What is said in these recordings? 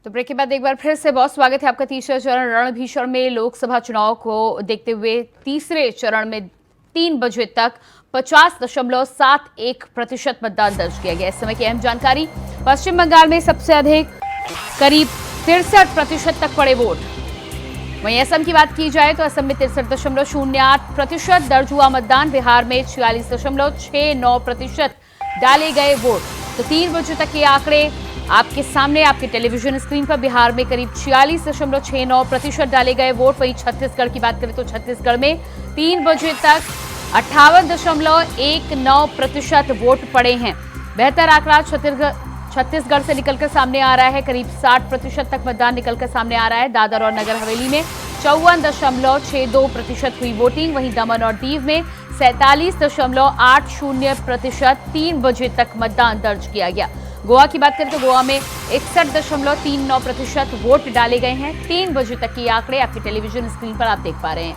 तो ब्रेक के बाद एक बार फिर से बहुत स्वागत है आपका। तीसरा चरण रणभीषण में लोकसभा चुनाव को देखते हुए तीसरे चरण में 3 बजे तक 50.71% मतदान दर्ज किया गया। इस समय की अहम जानकारी, पश्चिम बंगाल में सबसे अधिक करीब 63% तक पड़े वोट। वहीं असम की बात की जाए तो असम में 63.08% दर्ज हुआ मतदान। बिहार में 46.69% डाले गए वोट। तो 3 बजे तक ये आंकड़े आपके सामने, आपके टेलीविजन स्क्रीन पर। बिहार में करीब 46.69% डाले गए वोट। वहीं छत्तीसगढ़ की बात करें तो छत्तीसगढ़ में 3 बजे तक 58.19% वोट पड़े हैं। बेहतर आंकड़ा छत्तीसगढ़ से निकलकर सामने आ रहा है। करीब 60% तक मतदान निकलकर सामने आ रहा है। दादर और नगर हवेली में 54.62% हुई वोटिंग। वहीं दमन और दीव में 47.80% 3 बजे तक मतदान दर्ज किया गया। गोवा की बात करें तो गोवा में 61.39% वोट डाले गए हैं। 3 बजे तक के आंकड़े आपकी टेलीविजन स्क्रीन पर आप देख पा रहे हैं।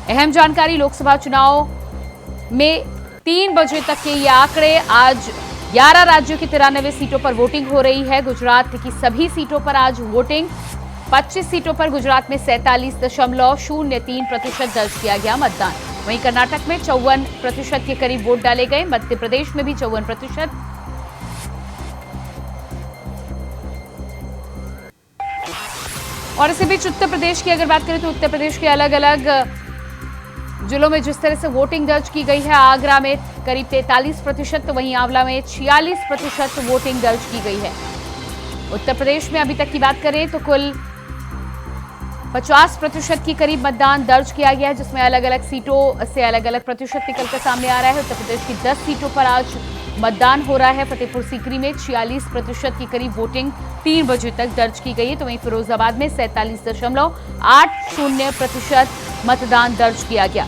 अहम जानकारी, लोकसभा चुनाव में 3 बजे तक के ये आंकड़े। आज 11 राज्यों की 93 सीटों पर वोटिंग हो रही है। गुजरात की सभी सीटों पर आज वोटिंग। 25 सीटों पर गुजरात में 47.03% दर्ज किया गया मतदान। वहीं कर्नाटक में 54% के करीब वोट डाले गए। मध्य प्रदेश में भी 54%। और इसी बीच उत्तर प्रदेश की अगर बात करें तो उत्तर प्रदेश के अलग अलग जिलों में जिस तरह से वोटिंग दर्ज की गई है, आगरा में करीब 43%, तो वहीं आंवला में 46% वोटिंग दर्ज की गई है। उत्तर प्रदेश में अभी तक की बात करें तो कुल 50% के करीब मतदान दर्ज किया गया है, जिसमें अलग अलग सीटों से अलग अलग प्रतिशत निकलकर सामने आ रहा है। उत्तर प्रदेश की 10 सीटों पर आज मतदान हो रहा है। फतेहपुर सीकरी में 46% के करीब वोटिंग 3 बजे तक दर्ज की गई है। तो वहीं फिरोजाबाद में 47.80% मतदान दर्ज किया गया।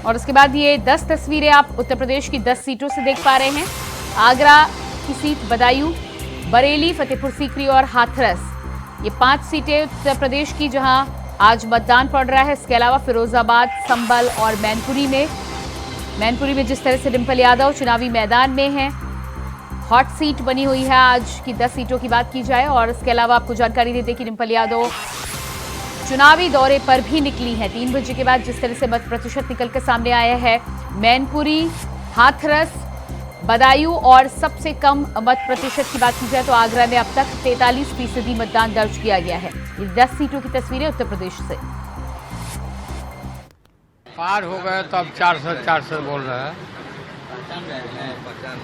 और उसके बाद ये 10 तस्वीरें आप उत्तर प्रदेश की 10 सीटों से देख पा रहे हैं। आगरा की सीट, बदायूं, बरेली, फतेहपुर सीकरी और हाथरस, ये 5 सीटें उत्तर प्रदेश की जहां आज मतदान पड़ रहा है। इसके अलावा फिरोजाबाद, संभल और मैनपुरी में जिस तरह से डिंपल यादव चुनावी मैदान में हैं, हॉट सीट बनी हुई है आज की 10 सीटों की बात की जाए। और इसके अलावा आपको जानकारी देते कि डिंपल यादव चुनावी दौरे पर भी निकली हैं। 3 बजे के बाद जिस तरह से मत प्रतिशत निकलकर सामने आया है, मैनपुरी, हाथरस, बदायूं और सबसे कम मत प्रतिशत की बात की जाए तो आगरा में अब तक 43% मतदान दर्ज किया गया है। ये 10 सीटों की तस्वीरें उत्तर प्रदेश से। पार हो गए तो अब 400 बोल रहे हैं,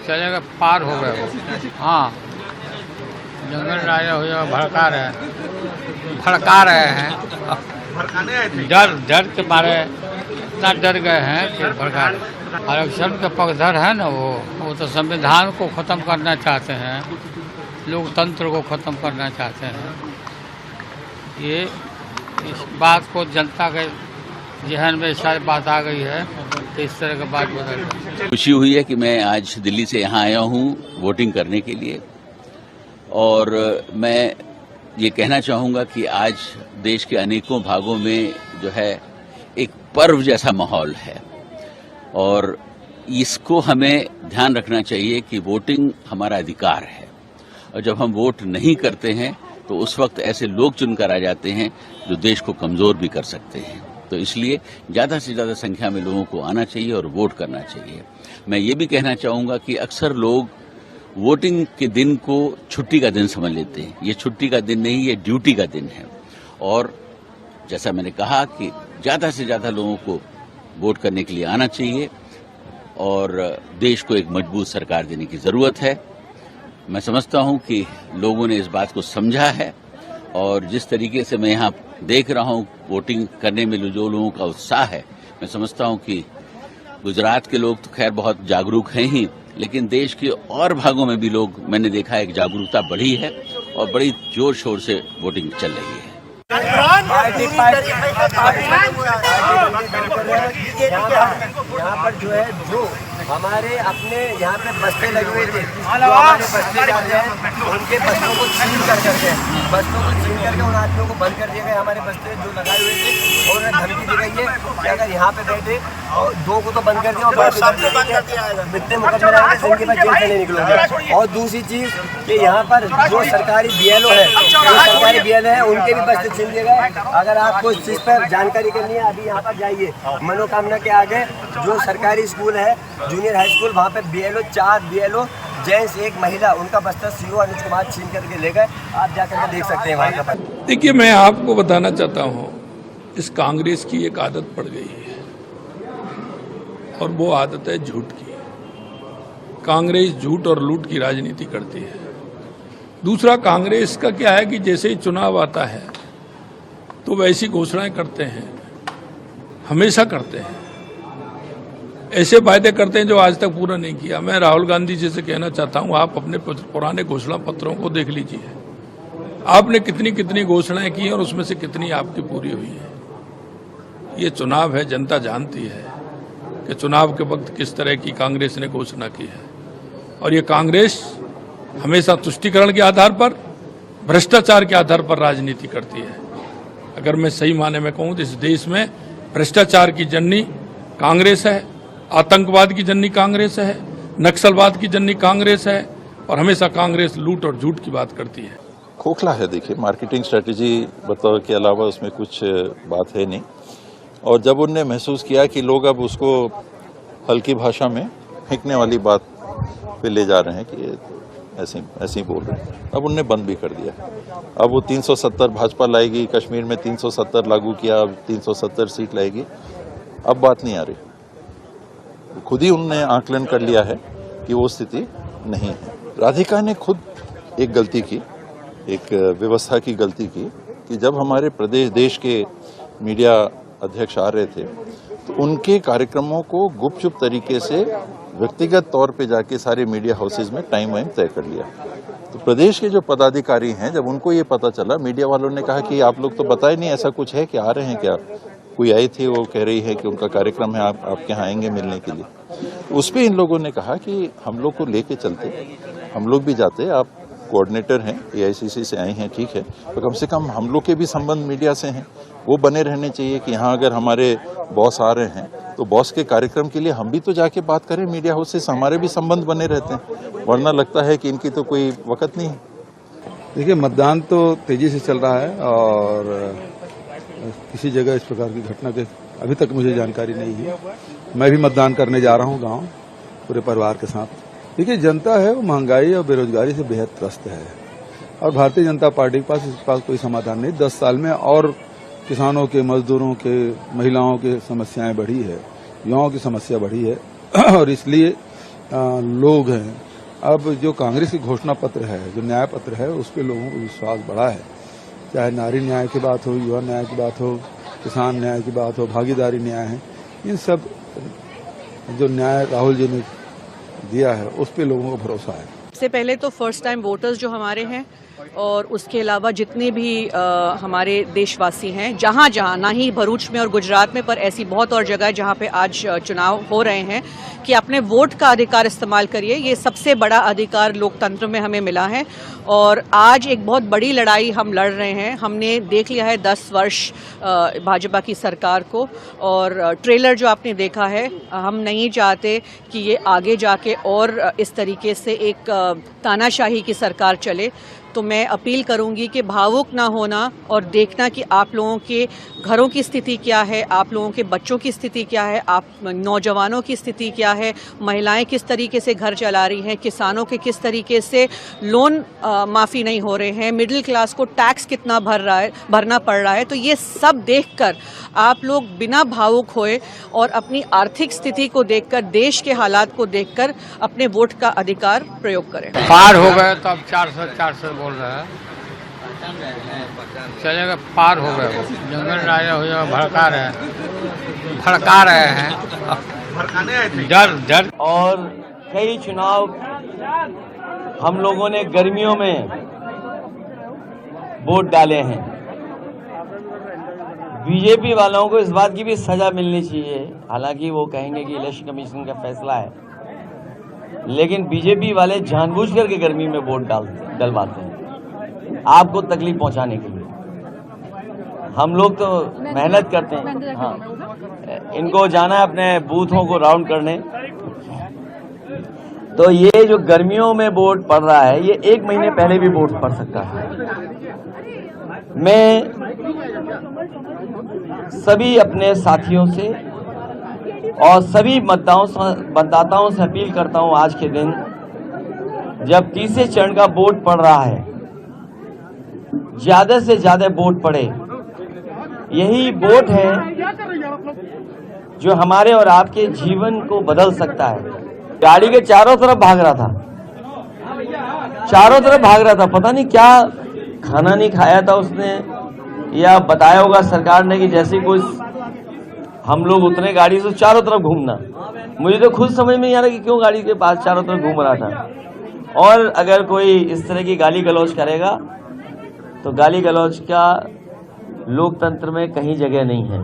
चलेगा, पार हो गए वो। हाँ, जंगल राजा हो जाएगा, भड़का रहे हैं। डर के मारे इतना डर गए हैं कि भड़का रहे। आरक्षण के पक्षधर है ना, वो तो संविधान को ख़त्म करना चाहते हैं, लोकतंत्र को ख़त्म करना चाहते हैं। ये इस बात को जनता के जहन में शायद बात आ गई है तो इस तरह की बात बदल रही है। खुशी हुई है कि मैं आज दिल्ली से यहाँ आया हूँ वोटिंग करने के लिए, और मैं ये कहना चाहूँगा कि आज देश के अनेकों भागों में जो है एक पर्व जैसा माहौल है, और इसको हमें ध्यान रखना चाहिए कि वोटिंग हमारा अधिकार है। और जब हम वोट नहीं करते हैं तो उस वक्त ऐसे लोग चुनकर आ जाते हैं जो देश को कमज़ोर भी कर सकते हैं। तो इसलिए ज़्यादा से ज़्यादा संख्या में लोगों को आना चाहिए और वोट करना चाहिए। मैं ये भी कहना चाहूँगा कि अक्सर लोग वोटिंग के दिन को छुट्टी का दिन समझ लेते हैं। ये छुट्टी का दिन नहीं, ये ड्यूटी का दिन है। और जैसा मैंने कहा कि ज़्यादा से ज़्यादा लोगों को वोट करने के लिए आना चाहिए, और देश को एक मजबूत सरकार देने की ज़रूरत है। मैं समझता हूं कि लोगों ने इस बात को समझा है, और जिस तरीके से मैं यहाँ देख रहा हूं वोटिंग करने में जो लोगों का उत्साह है, मैं समझता हूं कि गुजरात के लोग तो खैर बहुत जागरूक हैं ही, लेकिन देश के और भागों में भी लोग, मैंने देखा एक जागरूकता बढ़ी है और बड़ी जोर शोर से वोटिंग चल रही है। यहाँ पर जो है, जो हमारे अपने यहाँ पे बस्ते लगे हुए थे, हमारे बस्ते जाते हैं, उनके बस्तों को छीन करके उन आदमियों को बंद कर दिया गया। हमारे बस्ते जो लगाए हुए थे और उन्हें धमकी दी गई है कि अगर यहाँ पे बैठे और 2 को तो बंद कर दिया और मिट्टी मुकदमे रहेंगे, जिनके पास जेल से नहीं निकलोगे। और दूसरी चीज़ कि यहाँ पर जो सरकारी BLO है, उनके भी बस्ते छीन दिए गए। अगर आपको इस चीज़ पर जानकारी करनी है, अभी यहाँ पर जाइए मनोकामना के आगे जो सरकारी स्कूल है, जूनियर हाई स्कूल, वहाँ पे BLO 4 BLO जेंट्स 1 महिला, उनका बस्ता CO अनुज कुमार छीन करके ले गए। आप जाकर के देख सकते हैं वहाँ का। देखिए, मैं आपको बताना चाहता हूँ, इस कांग्रेस की एक आदत पड़ गई है और वो आदत है झूठ की। कांग्रेस झूठ और लूट की राजनीति करती है। दूसरा, कांग्रेस का क्या है कि जैसे ही चुनाव आता है तो वैसी घोषणाएं करते हैं, हमेशा करते हैं, ऐसे वायदे करते हैं जो आज तक पूरा नहीं किया। मैं राहुल गांधी जी से कहना चाहता हूं, आप अपने पुराने घोषणा पत्रों को देख लीजिए, आपने कितनी कितनी घोषणाएं की और उसमें से कितनी आपकी पूरी हुई है। ये चुनाव है, जनता जानती है कि चुनाव के वक्त किस तरह की कांग्रेस ने घोषणा की है। और ये कांग्रेस हमेशा तुष्टीकरण के आधार पर, भ्रष्टाचार के आधार पर राजनीति करती है। अगर मैं सही माने में कहूं तो इस देश में भ्रष्टाचार की जननी कांग्रेस है, आतंकवाद की जननी कांग्रेस है, नक्सलवाद की जननी कांग्रेस है, और हमेशा कांग्रेस लूट और झूठ की बात करती है। खोखला है। देखिए, मार्केटिंग स्ट्रेटेजी बताओ के अलावा उसमें कुछ बात है नहीं। और जब उनने महसूस किया कि लोग अब उसको हल्की भाषा में फेंकने वाली बात पे ले जा रहे हैं कि ये ऐसे ही बोल रहे हैं, अब उनने बंद भी कर दिया। अब वो 370 भाजपा लाएगी, कश्मीर में 370 लागू किया, अब 370 सीट लाएगी, अब बात नहीं आ रही। खुद ही उनने आकलन कर लिया है कि वो स्थिति नहीं है। राधिका ने खुद एक गलती की, एक व्यवस्था की गलती की कि जब हमारे देश के मीडिया अध्यक्ष आ रहे थे तो उनके कार्यक्रमों को गुपचुप तरीके से व्यक्तिगत तौर पे जाके सारे मीडिया हाउसेज में टाइम वाइम तय कर लिया। तो प्रदेश के जो पदाधिकारी हैं, जब उनको ये पता चला, मीडिया वालों ने कहा कि आप लोग तो बताए नहीं, ऐसा कुछ है कि आ रहे हैं क्या? कोई आई थी, वो कह रही है कि उनका कार्यक्रम है, आपके यहाँ आएंगे मिलने के लिए। उस पर इन लोगों ने कहा कि हम लोग को लेके चलते, हम लोग भी जाते, आप कोऑर्डिनेटर हैं, AICC से आए हैं, ठीक है, तो कम से कम हम लोग के भी संबंध मीडिया से हैं, वो बने रहने चाहिए कि यहाँ अगर हमारे बॉस आ रहे हैं तो बॉस के कार्यक्रम के लिए हम भी तो जाके बात करें मीडिया हाउस से, हमारे भी संबंध बने रहते हैं। वरना लगता है कि इनकी तो कोई वक्त नहीं है। देखिए, मतदान तो तेजी से चल रहा है और किसी जगह इस प्रकार की घटना के अभी तक मुझे जानकारी नहीं है। मैं भी मतदान करने जा रहा हूँ गाँव पूरे परिवार के साथ। देखिए, जनता है वो महंगाई और बेरोजगारी से बेहद त्रस्त है और भारतीय जनता पार्टी के पास इसके पास कोई समाधान नहीं। 10 साल में और किसानों के, मजदूरों के, महिलाओं के समस्याएं बढ़ी है, युवाओं की समस्या बढ़ी है और इसलिए लोग हैं। अब जो कांग्रेस की घोषणा पत्र है, जो न्याय पत्र है, उस पर लोगों को विश्वास बढ़ा है। चाहे नारी न्याय की बात हो, युवा न्याय की बात हो, किसान न्याय की बात हो, भागीदारी न्याय है, इन सब जो न्याय राहुल जी ने दिया है उस पे लोगों को भरोसा है। सबसे पहले तो फर्स्ट टाइम वोटर्स जो हमारे हैं और उसके अलावा जितने भी हमारे देशवासी हैं, जहाँ जहाँ, ना ही भरूच में और गुजरात में, पर ऐसी बहुत और जगह जहाँ पे आज चुनाव हो रहे हैं, कि अपने वोट का अधिकार इस्तेमाल करिए। ये सबसे बड़ा अधिकार लोकतंत्र में हमें मिला है और आज एक बहुत बड़ी लड़ाई हम लड़ रहे हैं। हमने देख लिया है 10 वर्ष भाजपा की सरकार को और ट्रेलर जो आपने देखा है, हम नहीं चाहते कि ये आगे जाके और इस तरीके से एक तानाशाही की सरकार चले। तो मैं अपील करूंगी कि भावुक ना होना और देखना कि आप लोगों के घरों की स्थिति क्या है, आप लोगों के बच्चों की स्थिति क्या है, आप नौजवानों की स्थिति क्या है, महिलाएं किस तरीके से घर चला रही हैं, किसानों के किस तरीके से लोन माफ़ी नहीं हो रहे हैं, मिडिल क्लास को टैक्स कितना भरना पड़ रहा है। तो ये सब देखकर आप लोग बिना भावुक होए और अपनी आर्थिक स्थिति को देखकर, देश के हालात को देखकर अपने वोट का अधिकार प्रयोग करें। पार हो गए तो अब 400 बोल रहे हैं, चलेगा, पार हो गए, जंगल राजा हो जाएगा, भड़का रहे हैं, डर। और कई चुनाव हम लोगों ने गर्मियों में वोट डाले हैं। बीजेपी वालों को इस बात की भी सजा मिलनी चाहिए, हालांकि वो कहेंगे कि इलेक्शन कमीशन का फैसला है, लेकिन बीजेपी वाले जानबूझकर के गर्मी में वोट डलवाते हैं आपको तकलीफ पहुंचाने के लिए। हम लोग तो मेहनत करते हैं। हाँ, इनको जाना है अपने बूथों को राउंड करने। तो ये जो गर्मियों में वोट पड़ रहा है, ये 1 महीने पहले भी वोट पड़ सकता है। मैं सभी अपने साथियों से और सभी मतदाताओं से अपील करता हूं, आज के दिन जब तीसरे चरण का वोट पड़ रहा है, ज्यादा से ज्यादा वोट पड़े। यही वोट है जो हमारे और आपके जीवन को बदल सकता है। गाड़ी के चारों तरफ भाग रहा था, पता नहीं क्या खाना नहीं खाया था उसने, या बताया होगा सरकार ने कि जैसे कोई हम लोग उतने गाड़ी से चारों तरफ घूमना। मुझे तो खुद समझ में नहीं आ रहा कि क्यों गाड़ी के पास चारों तरफ घूम रहा था। और अगर कोई इस तरह की गाली गलौज करेगा तो गाली गलौज का लोकतंत्र में कहीं जगह नहीं है।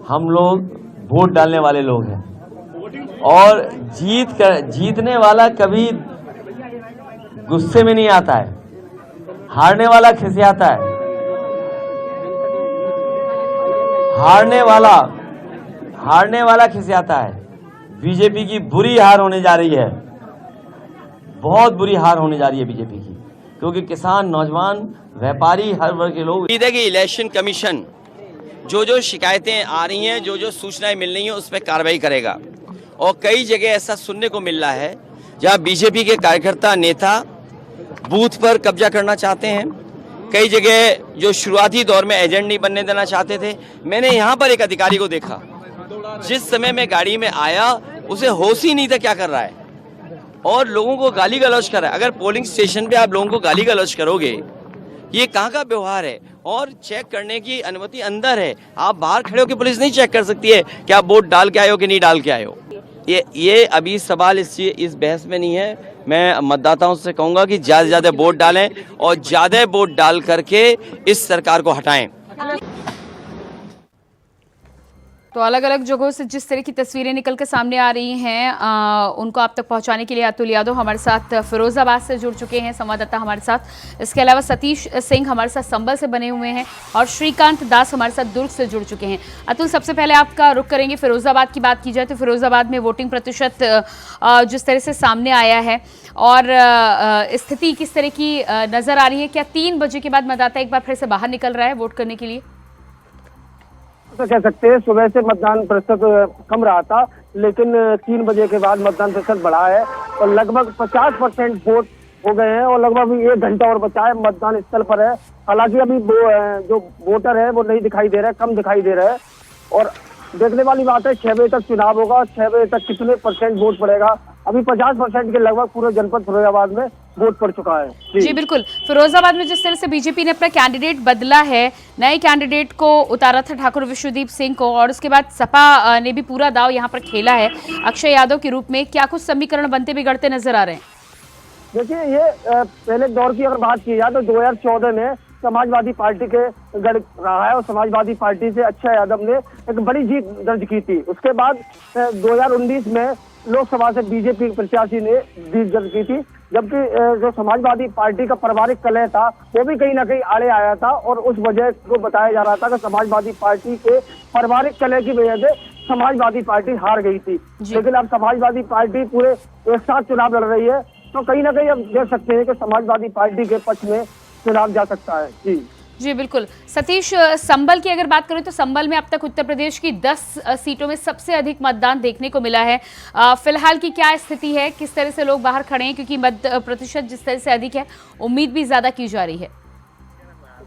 हम लोग वोट डालने वाले लोग हैं और जीतने वाला कभी गुस्से में नहीं आता है, हारने वाला खिसियाता है। हारने वाला खिसियाता है। बीजेपी की बुरी हार होने जा रही है, बहुत बुरी हार होने जा रही है बीजेपी की, क्योंकि किसान, नौजवान, व्यापारी, हर वर्ग के लोग। उम्मीद है कि इलेक्शन कमीशन जो शिकायतें आ रही हैं, जो सूचनाएं मिल रही हैं, उस पर कार्रवाई करेगा। और कई जगह ऐसा सुनने को मिल रहा है जहां बीजेपी के कार्यकर्ता, नेता बूथ पर कब्जा करना चाहते हैं। कई जगह जो शुरुआती दौर में एजेंट नहीं बनने देना चाहते थे। मैंने यहाँ पर एक अधिकारी को देखा, जिस समय मैं गाड़ी में आया उसे होश ही नहीं था क्या कर रहा है, और लोगों को गाली गलौज कर रहा है। अगर पोलिंग स्टेशन पे आप लोगों को गाली गलौज करोगे, ये कहाँ का व्यवहार है? और चेक करने की अनुमति अंदर है, आप बाहर खड़े होकर पुलिस नहीं चेक कर सकती है कि आप वोट डाल के आए हो कि नहीं डाल के आए हो। ये अभी सवाल इस बहस में नहीं है। मैं मतदाताओं से कहूंगा कि ज्यादा से ज्यादा वोट डालें और ज्यादा वोट डाल करके इस सरकार को हटाएं। तो अलग अलग जगहों से जिस तरह की तस्वीरें निकल कर सामने आ रही हैं, उनको आप तक पहुंचाने के लिए अतुल यादव हमारे साथ फिरोजाबाद से जुड़ चुके हैं, संवाददाता हमारे साथ। इसके अलावा सतीश सिंह हमारे साथ संबल से बने हुए हैं और श्रीकांत दास हमारे साथ दुर्ग से जुड़ चुके हैं। अतुल, सबसे पहले आपका रुख करेंगे, फिरोजाबाद की बात की जाए तो फिरोजाबाद में वोटिंग प्रतिशत जिस तरह से सामने आया है और स्थिति किस तरह की नजर आ रही है? क्या 3 बजे के बाद मतदाता एक बार फिर से बाहर निकल रहा है वोट करने के लिए? तो कह सकते हैं सुबह से मतदान प्रतिशत कम रहा था, लेकिन 3 बजे के बाद मतदान प्रतिशत बढ़ा है और लगभग 50% वोट हो गए हैं और लगभग 1 घंटा और बचा है। मतदान स्थल पर है, हालांकि अभी जो वोटर है वो नहीं दिखाई दे रहा है, कम दिखाई दे रहा है। और देखने वाली बात है 6 बजे तक चुनाव होगा, 6 बजे तक कितने % वोट पड़ेगा। अभी 50% के लगभग पूरे जनपद फिरोजाबाद में वोट पड़ चुका है। जी बिल्कुल, फिरोजाबाद में जिस तरह से बीजेपी ने अपना कैंडिडेट बदला है, नए कैंडिडेट को उतारा था ठाकुर विश्वदीप सिंह को, और उसके बाद सपा ने भी पूरा दाव यहां पर खेला है अक्षय यादव के रूप में। क्या कुछ समीकरण बनते बिगड़ते नजर आ रहे हैं? देखिए, ये पहले दौर की अगर बात की जाए तो 2014 में समाजवादी पार्टी के गढ़ रहा है और समाजवादी पार्टी से अक्षय यादव ने एक बड़ी जीत दर्ज की थी। उसके बाद 2019 में लोकसभा से बीजेपी प्रत्याशी ने जीत दर्ज की थी, जबकि जो समाजवादी पार्टी का पारिवारिक कलह था वो भी कहीं ना कहीं आड़े आया था और उस वजह को बताया जा रहा था कि समाजवादी पार्टी के पारिवारिक कलह की वजह से समाजवादी पार्टी हार गई थी। लेकिन अब समाजवादी पार्टी पूरे एक साथ चुनाव लड़ रही है, तो कहीं ना कहीं अब देख सकते हैं कि समाजवादी पार्टी के पक्ष में चुनाव जा सकता है। जी बिल्कुल। सतीश, संबल की अगर बात करें तो संबल में अब तक उत्तर प्रदेश की 10 सीटों में सबसे अधिक मतदान देखने को मिला है। फिलहाल की क्या स्थिति है, किस तरह से लोग बाहर खड़े हैं, क्योंकि मत प्रतिशत जिस तरह से अधिक है उम्मीद भी ज्यादा की जा रही है?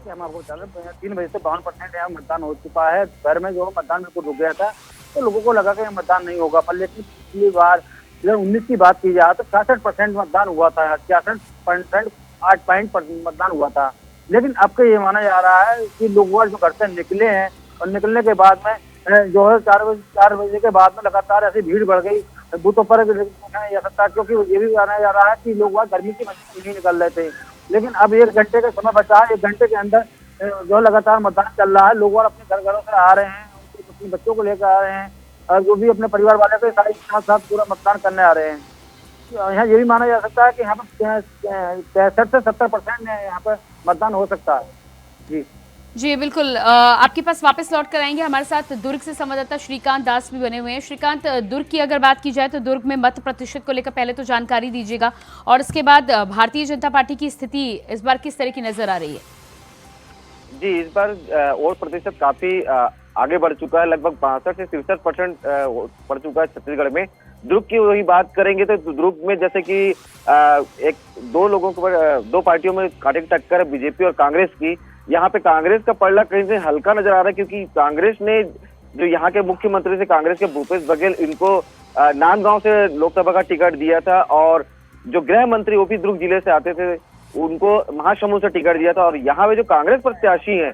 हम आपको बता रहे 3 बजे से 52% यहाँ मतदान हो चुका है। घर में जो मतदान बिल्कुल रुक गया था तो लोगों को लगा कि मतदान नहीं होगा, पर लेकिन पिछली बार 2019 की बात की जाए तो 66% मतदान हुआ था, 66.8 मतदान हुआ था। लेकिन अब का ये माना जा रहा है कि लोग जो घर से निकले हैं और निकलने के बाद में जो है 4 बजे के बाद में लगातार ऐसी भीड़ बढ़ गई बूथों पर जा सकता है, क्योंकि ये भी माना जा रहा है कि लोग गर्मी की वजह से नहीं निकल रहे थे। लेकिन अब 1 घंटे का समय बचा है, 1 घंटे के अंदर जो लगातार मतदान चल रहा है, लोग अपने घरों से आ रहे हैं, अपने बच्चों को लेकर आ रहे हैं और जो भी अपने परिवार वाले के साथ साथ पूरा मतदान करने आ रहे हैं। यहाँ ये भी माना जा सकता है कि यहाँ पर 63 से 70% यहाँ पर मतदान हो सकता है। जी जी बिल्कुल, आपके पास वापस लौट कर आएंगे। हमारे साथ दुर्ग से संवाददाता श्रीकांत दास भी बने हुए हैं। श्रीकांत, दुर्ग की अगर बात की जाए तो दुर्ग में मत प्रतिशत को लेकर पहले तो जानकारी दीजिएगा, और उसके बाद भारतीय जनता पार्टी की स्थिति इस बार किस तरह की नजर आ रही है? जी, इस बार वोट प्रतिशत काफी आगे बढ़ चुका है, लगभग 65 से 63% बढ़ चुका है छत्तीसगढ़ में। दुर्ग की वही बात करेंगे तो दुर्ग में जैसे कि दो पार्टियों में कांटे की टक्कर है, बीजेपी और कांग्रेस की। यहाँ पे कांग्रेस का पलड़ा कहीं से हल्का नजर आ रहा है, क्योंकि कांग्रेस ने जो यहाँ के मुख्यमंत्री थे कांग्रेस के भूपेश बघेल, इनको नांदगांव से लोकसभा का टिकट दिया था, और जो गृह मंत्री वो भी दुर्ग जिले से आते थे, उनको महासमुंद से टिकट दिया था। और यहाँ पे जो कांग्रेस प्रत्याशी हैं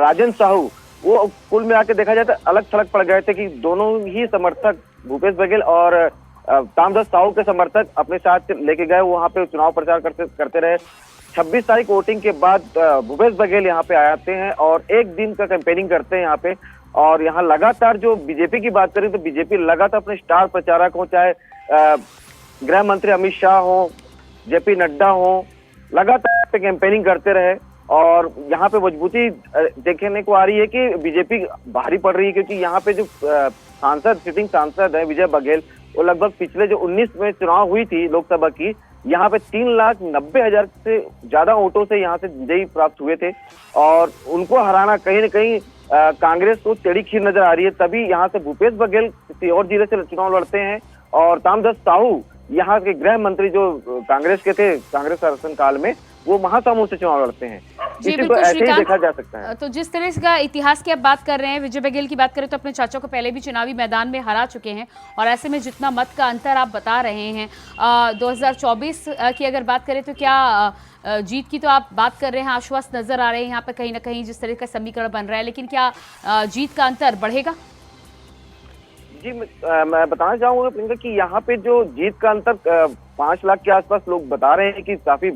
राजन साहू, वो कुल में आके देखा जाए तो अलग थलग पड़ गए थे कि दोनों ही समर्थक भूपेश बघेल और तामदस्त साहू के समर्थक अपने साथ लेके गए, वहां पे चुनाव प्रचार करते रहे। 26 तारीख वोटिंग के बाद भूपेश बघेल यहाँ पे आते हैं और एक दिन का कैंपेनिंग करते हैं यहाँ पे। और यहाँ लगातार जो बीजेपी की बात करें तो बीजेपी लगातार अपने स्टार प्रचारक हो, चाहे गृह मंत्री अमित शाह हो, जेपी नड्डा हो, लगातार कैंपेनिंग करते रहे। और यहाँ पे मजबूती देखने को आ रही है कि बीजेपी भारी पड़ रही है, क्योंकि यहाँ पे जो सिटिंग सांसद है विजय बघेल, वो लगभग पिछले जो 19 में चुनाव हुई थी लोकसभा की, यहाँ पे 3,90,000 से ज्यादा वोटों से यहाँ से विजयी प्राप्त हुए थे। और उनको हराना कहीं न कहीं कांग्रेस को टेढ़ी खीर नजर आ रही है। तभी यहाँ से भूपेश बघेल किसी और जिले से चुनाव लड़ते हैं, और तामदस्त साहू यहाँ के गृह मंत्री जो कांग्रेस के थे कांग्रेस शासन काल में, वो महासमुंद से चुनाव लड़ते हैं। जी तो ऐसे ही देखा जा सकता है। तो जिस तरह का इतिहास की आप बात कर रहे हैं, विजय बघेल की बात करें तो अपने चाचा को पहले भी चुनावी मैदान में हरा चुके हैं, और ऐसे में जितना मत का अंतर आप बता रहे हैं 2024 की अगर बात करें तो क्या जीत की तो आप बात कर रहे हैं, आश्वस्त नजर आ रहे हैं यहाँ पर कहीं ना कहीं जिस तरह का समीकरण बन रहा है, लेकिन क्या जीत का अंतर बढ़ेगा? जी मैं बताना चाहूंगा प्रियंका कि यहाँ पे जो जीत का अंतर 5 लाख के आसपास लोग बता रहे हैं कि काफी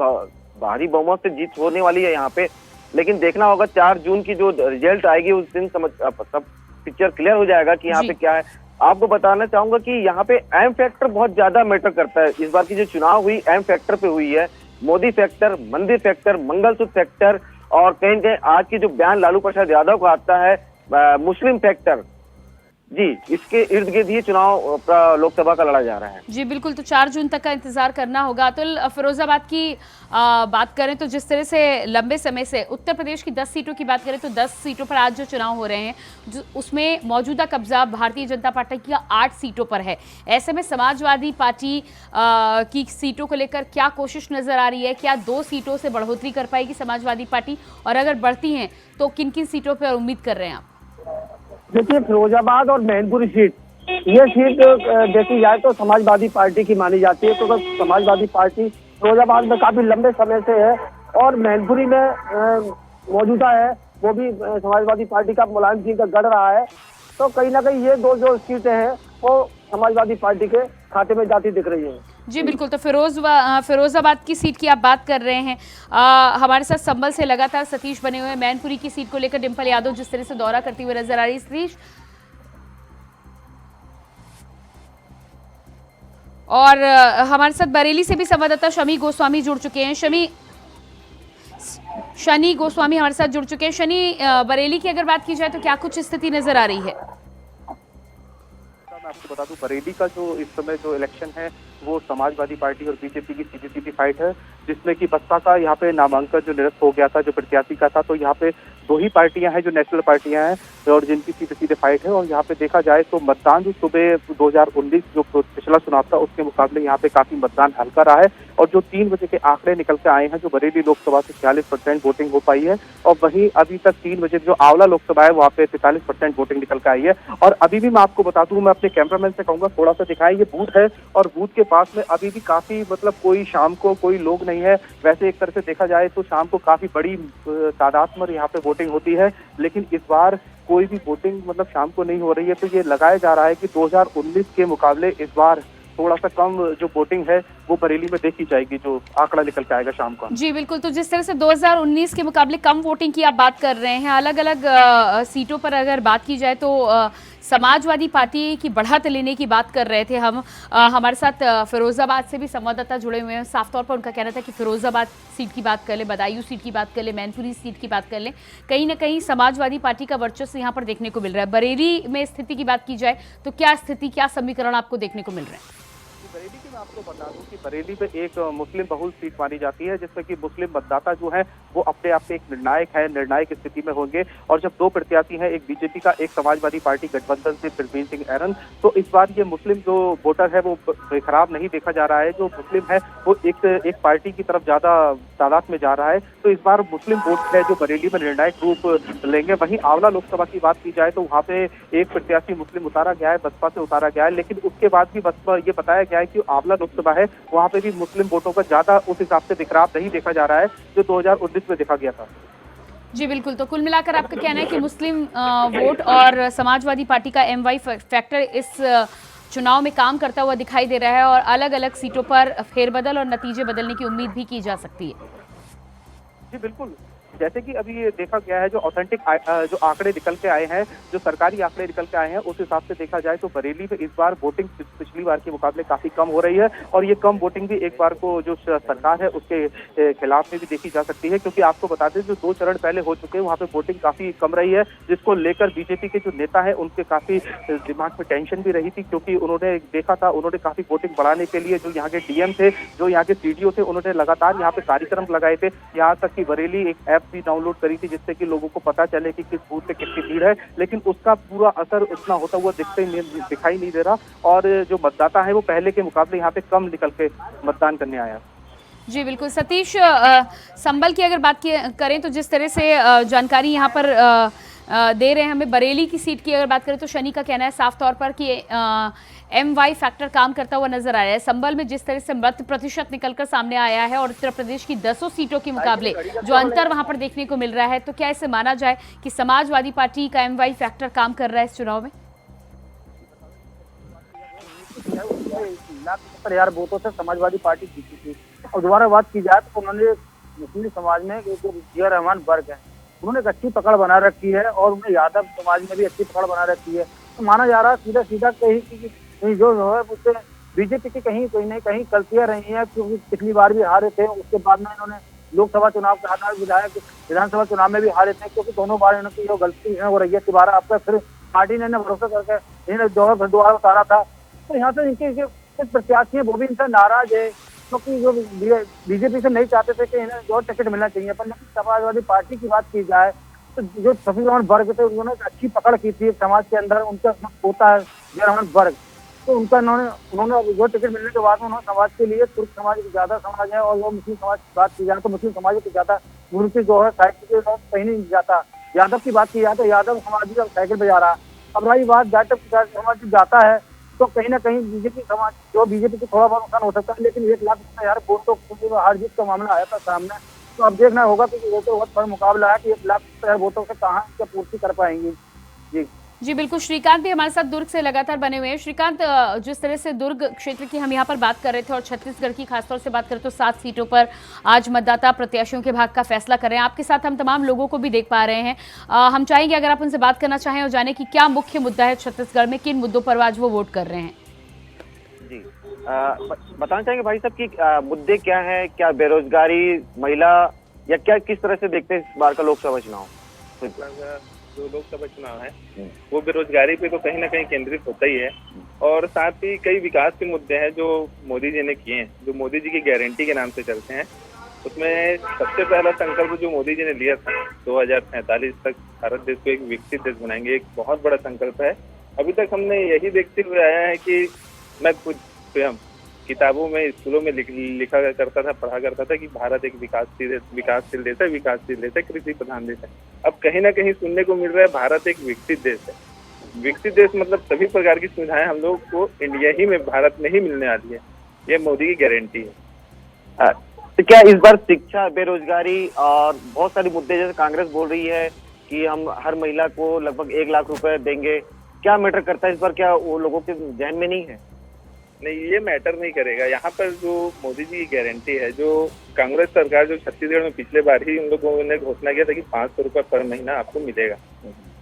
भारी बहुमत से जीत होने वाली है यहाँ पे। लेकिन देखना होगा 4 जून की जो रिजल्ट आएगी उस दिन सब पिक्चर क्लियर हो जाएगा कि यहाँ पे क्या है। आपको बताना चाहूंगा कि यहाँ पे एम फैक्टर बहुत ज्यादा मैटर करता है। इस बार की जो चुनाव हुई एम फैक्टर पे हुई है, मोदी फैक्टर, मंदिर फैक्टर, मंगलसूत्र फैक्टर, और कहीं कहीं आज की जो बयान लालू प्रसाद यादव का आता है मुस्लिम फैक्टर। जी, इसके इर्द गिर्द ही चुनाव लोकसभा का लड़ा जा रहा है। जी बिल्कुल, तो 4 जून तक का इंतजार करना होगा। अतुल, फिरोजाबाद की बात करें तो जिस तरह से लंबे समय से उत्तर प्रदेश की 10 सीटों की बात करें तो 10 सीटों पर आज जो चुनाव हो रहे हैं, उसमें मौजूदा कब्जा भारतीय जनता पार्टी की 8 सीटों पर है। ऐसे में समाजवादी पार्टी की सीटों को लेकर क्या कोशिश नजर आ रही है? क्या 2 सीटों से बढ़ोतरी कर पाएगी समाजवादी पार्टी, और अगर बढ़ती हैं तो किन किन सीटों पर उम्मीद कर रहे हैं आप? देखिए, फिरोजाबाद और मैनपुरी सीट, ये सीट देखी जाए तो समाजवादी पार्टी की मानी जाती है, तो समाजवादी पार्टी फिरोजाबाद में काफी लंबे समय से है, और मैनपुरी में मौजूदा है वो भी समाजवादी पार्टी का मुलायम सिंह का गढ़ रहा है। तो कहीं ना कहीं ये 2 जो सीटें हैं वो समाजवादी पार्टी के खाते में जाती दिख रही है। जी बिल्कुल, तो फिरोजाबाद की सीट की आप बात कर रहे हैं। हमारे साथ संभल से लगातार सतीश बने हुए हैं। मैनपुरी की सीट को लेकर डिंपल यादव जिस तरह से दौरा करती हुई नजर आ रही है सतीश, और हमारे साथ बरेली से भी संवाददाता शमी गोस्वामी जुड़ चुके हैं। शनि गोस्वामी हमारे साथ जुड़ चुके हैं। शनि, बरेली की अगर बात की जाए तो क्या कुछ स्थिति नजर आ रही है? मैं आपको बता दूं, बरेली का जो इस समय जो इलेक्शन है वो समाजवादी पार्टी और बीजेपी की सीधी फाइट है, जिसमें कि बसपा का यहाँ पे नामांकन जो निरस्त हो गया था जो प्रत्याशी का था, तो यहाँ पे 2 ही पार्टियां हैं जो नेशनल पार्टियां हैं और जिनकी सीधे फाइट है। और यहाँ पे देखा जाए तो मतदान जो सुबह 2019 जो पिछला चुनाव था उसके मुकाबले यहाँ पे काफी मतदान हल्का रहा है, और जो 3 बजे के आंकड़े निकल के आए हैं जो बरेली लोकसभा से 46% वोटिंग हो पाई है, और वहीं अभी तक 3 बजे जो आंवला लोकसभा है वहाँ पे 43% वोटिंग निकल के आई है। और अभी भी मैं आपको बता दूं, मैं अपने कैमरामैन से कहूंगा थोड़ा सा दिखाएं, ये बूथ है और बूथ के पास में अभी भी काफी कोई शाम को कोई लोग नहीं है। वैसे एक तरह से देखा जाए तो शाम को काफी बड़ी तादाद में यहाँ पे वोटिंग होती है, लेकिन इस बार कोई भी वोटिंग शाम को नहीं हो रही है। तो ये लगाया जा रहा है कि 2019 के मुकाबले इस बार थोड़ा सा कम जो वोटिंग है वो बरेली में देखी जाएगी, जो आंकड़ा निकल के आएगा शाम को। जी बिल्कुल, तो जिस तरह से 2019 के मुकाबले कम वोटिंग की आप बात कर रहे हैं, अलग अलग सीटों पर अगर बात की जाए तो समाजवादी पार्टी की बढ़त लेने की बात कर रहे थे हम। हमारे साथ फिरोजाबाद से भी संवाददाता जुड़े हुए हैं। साफ तौर पर उनका कहना था कि फिरोजाबाद सीट की बात कर ले, बदायूं सीट की बात कर ले, मैनपुरी सीट की बात कर ले, कहीं ना कहीं समाजवादी पार्टी का वर्चस्व यहाँ पर देखने को मिल रहा है। बरेली में स्थिति की बात की जाए तो क्या स्थिति, क्या समीकरण आपको देखने को मिल रहे हैं? बरेली की मैं आपको बता दूं कि बरेली में एक मुस्लिम बहुल सीट मानी जाती है, जिसमें कि मुस्लिम मतदाता जो है वो अपने आप में एक निर्णायक स्थिति में होंगे। और जब दो प्रत्याशी हैं, एक बीजेपी का, एक समाजवादी पार्टी गठबंधन से परवीन सिंह ऐरन, तो इस बार ये मुस्लिम जो वोटर है वो बेखराब नहीं देखा जा रहा है। जो मुस्लिम है वो एक पार्टी की तरफ ज्यादा तादाद में जा रहा है। तो इस बार मुस्लिम वोट है जो बरेली में निर्णायक रूप लेंगे। वहीं आंवला लोकसभा की बात की जाए तो वहाँ पे एक प्रत्याशी मुस्लिम उतारा गया है, बसपा से उतारा गया है, लेकिन उसके बाद भी बसपा ये बताया गया है कि आंवला लोकसभा है वहाँ पे भी मुस्लिम वोटों का ज्यादा उस हिसाब से बिखराव नहीं देखा जा रहा है जो 2019 में देखा गया था। जी बिल्कुल, तो कुल मिलाकर आपका कहना है कि मुस्लिम वोट और समाजवादी पार्टी का MY फैक्टर इस चुनाव में काम करता हुआ दिखाई दे रहा है और अलग अलग सीटों पर फेरबदल और नतीजे बदलने की उम्मीद भी की जा सकती है। जी बिल्कुल, जैसे कि अभी ये देखा गया है जो ऑथेंटिक जो आंकड़े निकल के आए हैं, जो सरकारी आंकड़े निकल के आए हैं, उस हिसाब से देखा जाए तो बरेली में इस बार वोटिंग पिछली बार के मुकाबले काफी कम हो रही है। और ये कम वोटिंग भी एक बार को जो सरकार है उसके खिलाफ में भी देखी जा सकती है, क्योंकि आपको बता दें जो 2 चरण पहले हो चुके हैं वहाँ पे वोटिंग काफी कम रही है, जिसको लेकर बीजेपी के जो नेता है उनके काफी दिमाग में टेंशन भी रही थी, क्योंकि उन्होंने देखा था, उन्होंने काफी वोटिंग बढ़ाने के लिए जो यहाँ के DM थे, जो यहाँ के CDO थे, उन्होंने लगातार यहाँ पे कार्यक्रम लगाए थे। यहाँ तक कि बरेली एक ऐप भी डाउनलोड करी थी जिससे कि लोगों को पता चले कि किस बूथ पे कितनी भीड़ है, लेकिन उसका पूरा असर उतना होता हुआ दिखाई नहीं दे रहा। और जो मतदाता है वो पहले के मुकाबले यहाँ पे कम निकल के मतदान करने आया। जी बिल्कुल सतीश, संबल की अगर बात करें तो जिस तरह से जानकारी यहाँ पर दे रहे हैं हमें, बरेली की सीट की अगर बात करें तो शनि का कहना है साफ तौर पर कि MY फैक्टर काम करता हुआ नजर आ रहा है। संबल में जिस तरह से मत प्रतिशत निकलकर सामने आया है और उत्तर प्रदेश की 10 सीटों के मुकाबले जो अंतर वहां पर देखने को मिल रहा है, तो क्या इसे माना जाए कि समाजवादी पार्टी का MY फैक्टर काम कर रहा है इस चुनाव में? 1,70,000 वोटों से समाजवादी पार्टी जीती थी। और दोबारा बात की जाए तो उन्होंने मुस्लिम समाज में जो जिया रहमान वर्ग है उन्होंने एक अच्छी पकड़ बना रखी है और उन्हें यादव समाज में भी अच्छी पकड़ बना रखी है। तो माना जा रहा है सीधा कहीं जो है उससे बीजेपी की कहीं कहीं गलतियां रही हैं, क्योंकि पिछली बार भी हारे थे, उसके बाद में इन्होंने लोकसभा चुनाव के हाथ विधायक विधानसभा चुनाव में भी हारे थे, क्योंकि दोनों बार इनकी जो गलती है वो रही है। दोबारा आपका फिर पार्टी ने भरोसा करके इन्हें दोबारा उतारा था। तो यहाँ से इनके कुछ प्रत्याशी है वो भी इनसे नाराज है, क्योंकि जो बीजेपी से नहीं चाहते थे कि इन्हें जो टिकट मिलना चाहिए। पर लेकिन समाजवादी पार्टी की बात की जाए तो जो सफीर रहमान वर्ग थे उन्होंने अच्छी पकड़ की थी समाज के अंदर, उनका होता है जिया रहमान वर्ग, तो उनका उन्होंने जो टिकट मिलने के बाद में उन्होंने समाज के लिए तुर्क समाज की ज्यादा समाज है और वो मुस्लिम समाज की बात की जाए तो मुस्लिम समाज की ज्यादा मूर्ति जो है साइकिल के साथ कहीं नहीं जाता। यादव की बात की जाए तो यादव समाज भी साइकिल पे जा रहा है। अब रही बात जाटव समाज जाता है तो कहीं ना कहीं बीजेपी समाज जो बीजेपी को थोड़ा बहुत नुकसान हो सकता है, लेकिन 1,00,000 वोट तो हार जीत का मामला आया था सामने। तो अब देखना होगा कि वो तो बहुत बड़ा मुकाबला है कि 1,00,000 वोटों से कहाँ इसका पूर्ति कर पाएंगे। जी बिल्कुल, श्रीकांत भी हमारे साथ दुर्ग से लगातार बने हुए हैं। श्रीकांत, जिस तरह से दुर्ग क्षेत्र की हम यहाँ पर बात कर रहे थे और छत्तीसगढ़ की खासतौर से बात करें तो 7 सीटों पर आज मतदाता प्रत्याशियों के भाग्य का फैसला कर रहे हैं। आपके साथ हम तमाम लोगों को भी देख पा रहे हैं। हम चाहेंगे अगर आप उनसे बात करना चाहें और जाने की क्या मुख्य मुद्दा है छत्तीसगढ़ में, किन मुद्दों पर आज वो वोट कर रहे हैं। जी बताना चाहेंगे भाई साहब कि मुद्दे क्या है, क्या बेरोजगारी, महिला, या क्या किस तरह से देखते हैं इस बार का लोकसभा चुनाव? जो लोकसभा चुनाव है वो बेरोजगारी पे तो कहीं ना कहीं केंद्रित होता ही है, और साथ ही कई विकास के मुद्दे हैं जो मोदी जी ने किए हैं, जो मोदी जी की गारंटी के नाम से चलते हैं। उसमें सबसे पहला संकल्प जो मोदी जी ने लिया था 2045 तक भारत देश को एक विकसित देश बनाएंगे, एक बहुत बड़ा संकल्प है। अभी तक हमने यही देखते हुए आया है कि मैं खुद स्वयं किताबों में, स्कूलों में लिखा करता था, पढ़ा करता था कि भारत एक विकासशील देश है, कृषि प्रधान देश है। अब कहीं ना कहीं सुनने को मिल रहा है भारत एक विकसित देश है। विकसित देश मतलब सभी प्रकार की सुविधाएं हम लोग को इंडिया ही में, भारत में ही मिलने वाली है, ये मोदी की गारंटी है। तो क्या इस बार शिक्षा, बेरोजगारी और बहुत सारे मुद्दे, जैसे कांग्रेस बोल रही है कि हम हर महिला को लगभग 1 लाख रुपए देंगे, क्या मैटर करता है इस बार? क्या वो लोगों के ध्यान में नहीं है? नहीं, ये मैटर नहीं करेगा। यहाँ पर जो मोदी जी की गारंटी है, जो कांग्रेस सरकार जो छत्तीसगढ़ में पिछले बार ही उन लोगों ने घोषणा किया था कि 500 रुपए पर महीना आपको मिलेगा,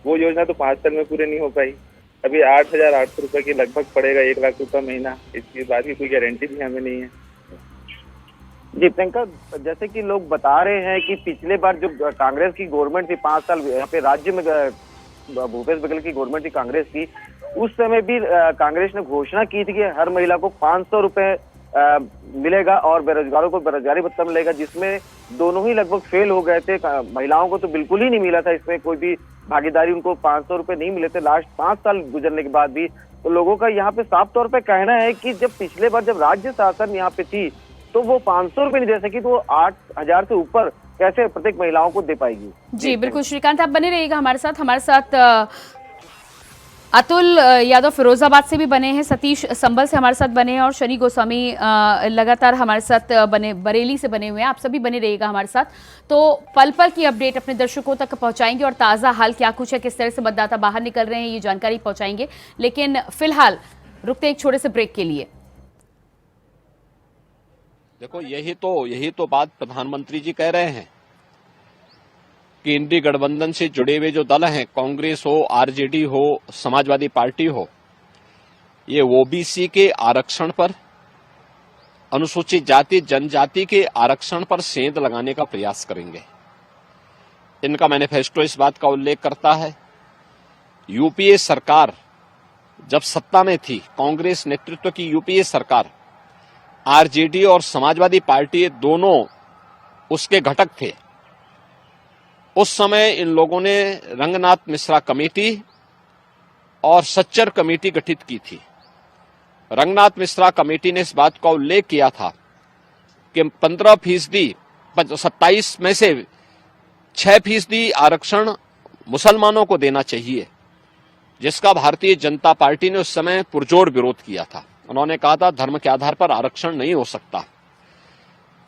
वो योजना तो 5 साल में पूरे नहीं हो पाई। अभी 8,800 रुपए की लगभग पड़ेगा, 1 लाख रुपए महीना। इसकी बात की कोई गारंटी भी हमें नहीं है। जी प्रियंका, जैसे कि लोग बता रहे हैं कि पिछले बार जो कांग्रेस की गवर्नमेंट थी 5 साल यहाँ पे राज्य में, भूपेश बघेल की गवर्नमेंट थी कांग्रेस की, उस समय भी कांग्रेस ने घोषणा की थी कि हर महिला को 500 रुपए मिलेगा और बेरोजगारों को बेरोजगारी भत्ता मिलेगा, जिसमें दोनों ही लगभग फेल हो गए थे। महिलाओं को तो बिल्कुल ही नहीं मिला था, इसमें कोई भी भागीदारी, उनको 500 रुपए नहीं मिले थे लास्ट 5 साल गुजरने के बाद भी। तो लोगों का यहाँ पे साफ तौर पे कहना है कि जब पिछले बार जब राज्य शासन यहाँ पे थी तो वो 500 रुपए नहीं दे सकी, तो वो 8,000 से ऊपर कैसे प्रत्येक महिलाओं को दे पाएगी। जी बिल्कुल श्रीकांत, आप बने रहिएगा हमारे साथ अतुल यादव फिरोजाबाद से भी बने हैं, सतीश संबल से हमारे साथ बने हैं और शनि गोस्वामी लगातार हमारे साथ बरेली से बने हुए हैं। आप सभी बने रहिएगा हमारे साथ, तो पल पल की अपडेट अपने दर्शकों तक पहुंचाएंगे और ताज़ा हाल क्या कुछ है, किस तरह से मतदाता बाहर निकल रहे हैं, ये जानकारी पहुंचाएंगे। लेकिन फिलहाल रुकते एक छोटे से ब्रेक के लिए। देखो, यही तो बात प्रधानमंत्री जी कह रहे हैं कि इंडी गठबंधन से जुड़े हुए जो दल हैं, कांग्रेस हो, आरजेडी हो, समाजवादी पार्टी हो, ये ओबीसी के आरक्षण पर, अनुसूचित जाति जनजाति के आरक्षण पर सेंध लगाने का प्रयास करेंगे। इनका मैनिफेस्टो इस बात का उल्लेख करता है, यूपीए सरकार जब सत्ता में थी, कांग्रेस नेतृत्व की यूपीए सरकार, आरजेडी और समाजवादी पार्टी दोनों उसके घटक थे। उस समय इन लोगों ने रंगनाथ मिश्रा कमेटी और सच्चर कमेटी गठित की थी। रंगनाथ मिश्रा कमेटी ने इस बात का उल्लेख किया था कि 15%, 27 में से 6% आरक्षण मुसलमानों को देना चाहिए, जिसका भारतीय जनता पार्टी ने उस समय पुरजोर विरोध किया था। उन्होंने कहा था धर्म के आधार पर आरक्षण नहीं हो सकता।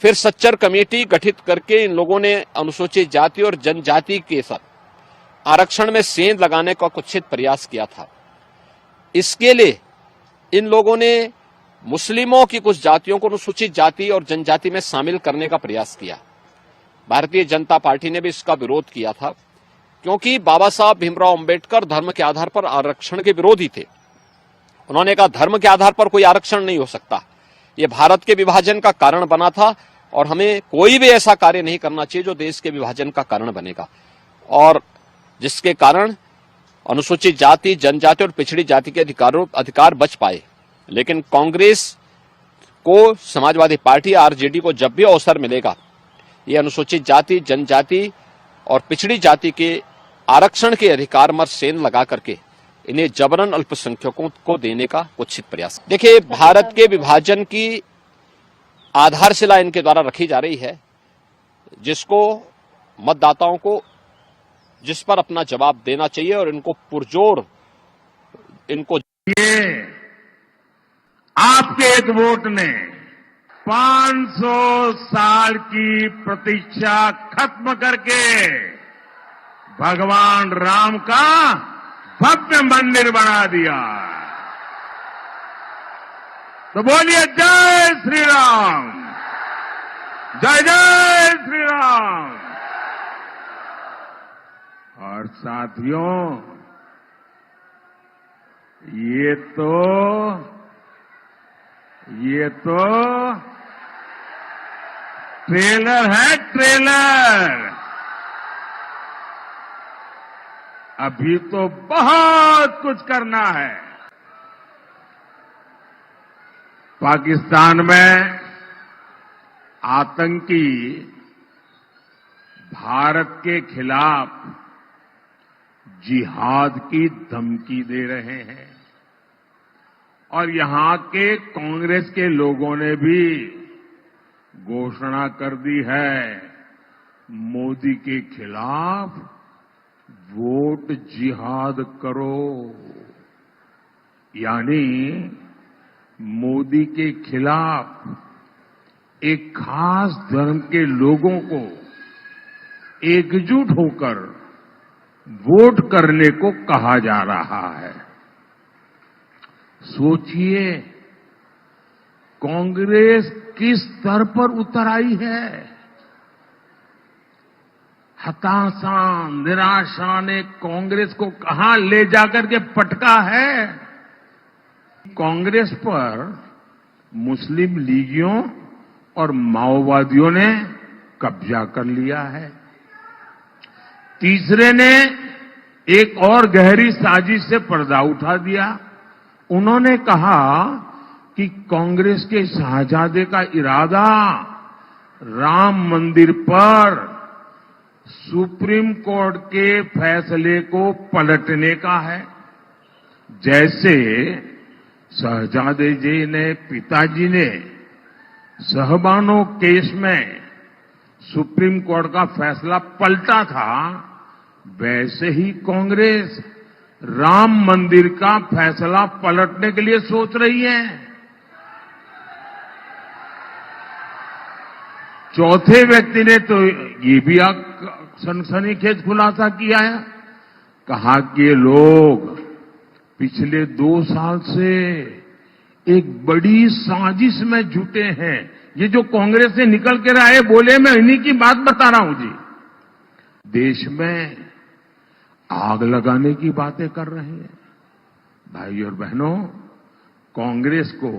फिर सच्चर कमेटी गठित करके इन लोगों ने अनुसूचित जाति और जनजाति के साथ आरक्षण में सेंध लगाने का कुत्सित प्रयास किया था। इसके लिए इन लोगों ने मुस्लिमों की कुछ जातियों को अनुसूचित जाति और जनजाति में शामिल करने का प्रयास किया। भारतीय जनता पार्टी ने भी इसका विरोध किया था, क्योंकि बाबा साहब भीमराव अंबेडकर धर्म के आधार पर आरक्षण के विरोधी थे। उन्होंने कहा धर्म के आधार पर कोई आरक्षण नहीं हो सकता, ये भारत के विभाजन का कारण बना था और हमें कोई भी ऐसा कार्य नहीं करना चाहिए जो देश के विभाजन का कारण बनेगा, और जिसके कारण अनुसूचित जाति, जनजाति और पिछड़ी जाति के अधिकार बच पाए। लेकिन कांग्रेस को, समाजवादी पार्टी, आरजेडी को जब भी अवसर मिलेगा, ये अनुसूचित जाति, जनजाति और पिछड़ी जाति के आरक्षण के अधिकार में सेंध लगा करके इन्हें जबरन अल्पसंख्यकों को देने का कुत्सित प्रयास। देखिए, भारत के विभाजन की आधारशिला इनके द्वारा रखी जा रही है, जिसको मतदाताओं को, जिस पर अपना जवाब देना चाहिए और इनको पुरजोर, इनको आपके एक वोट ने 500 साल की प्रतीक्षा खत्म करके भगवान राम का भव्य मंदिर बना दिया। तो बोलिए जय श्री राम, जय जय श्री राम। और साथियों, ये तो ट्रेलर है, ट्रेलर। अभी तो बहुत कुछ करना है। पाकिस्तान में आतंकी भारत के खिलाफ जिहाद की धमकी दे रहे हैं, और यहां के कांग्रेस के लोगों ने भी घोषणा कर दी है, मोदी के खिलाफ वोट जिहाद करो। यानी मोदी के खिलाफ एक खास धर्म के लोगों को एकजुट होकर वोट करने को कहा जा रहा है। सोचिए, कांग्रेस किस स्तर पर उतर आई है। हताशा, निराशा ने कांग्रेस को कहां ले जाकर के पटका है। कांग्रेस पर मुस्लिम लीगियों और माओवादियों ने कब्जा कर लिया है। तीसरे ने एक और गहरी साजिश से पर्दा उठा दिया। उन्होंने कहा कि कांग्रेस के शाहजादे का इरादा राम मंदिर पर सुप्रीम कोर्ट के फैसले को पलटने का है। जैसे शहजादे जी ने, पिताजी ने सहबानो केस में सुप्रीम कोर्ट का फैसला पलटा था, वैसे ही कांग्रेस राम मंदिर का फैसला पलटने के लिए सोच रही है। चौथे व्यक्ति ने तो ये भी सनसनीखेज खुलासा किया है, कहा कि ये लोग पिछले 2 साल से एक बड़ी साजिश में जुटे हैं। ये जो कांग्रेस से निकल के आए बोले, मैं इन्हीं की बात बता रहा हूं जी। देश में आग लगाने की बातें कर रहे हैं। भाई और बहनों, कांग्रेस को,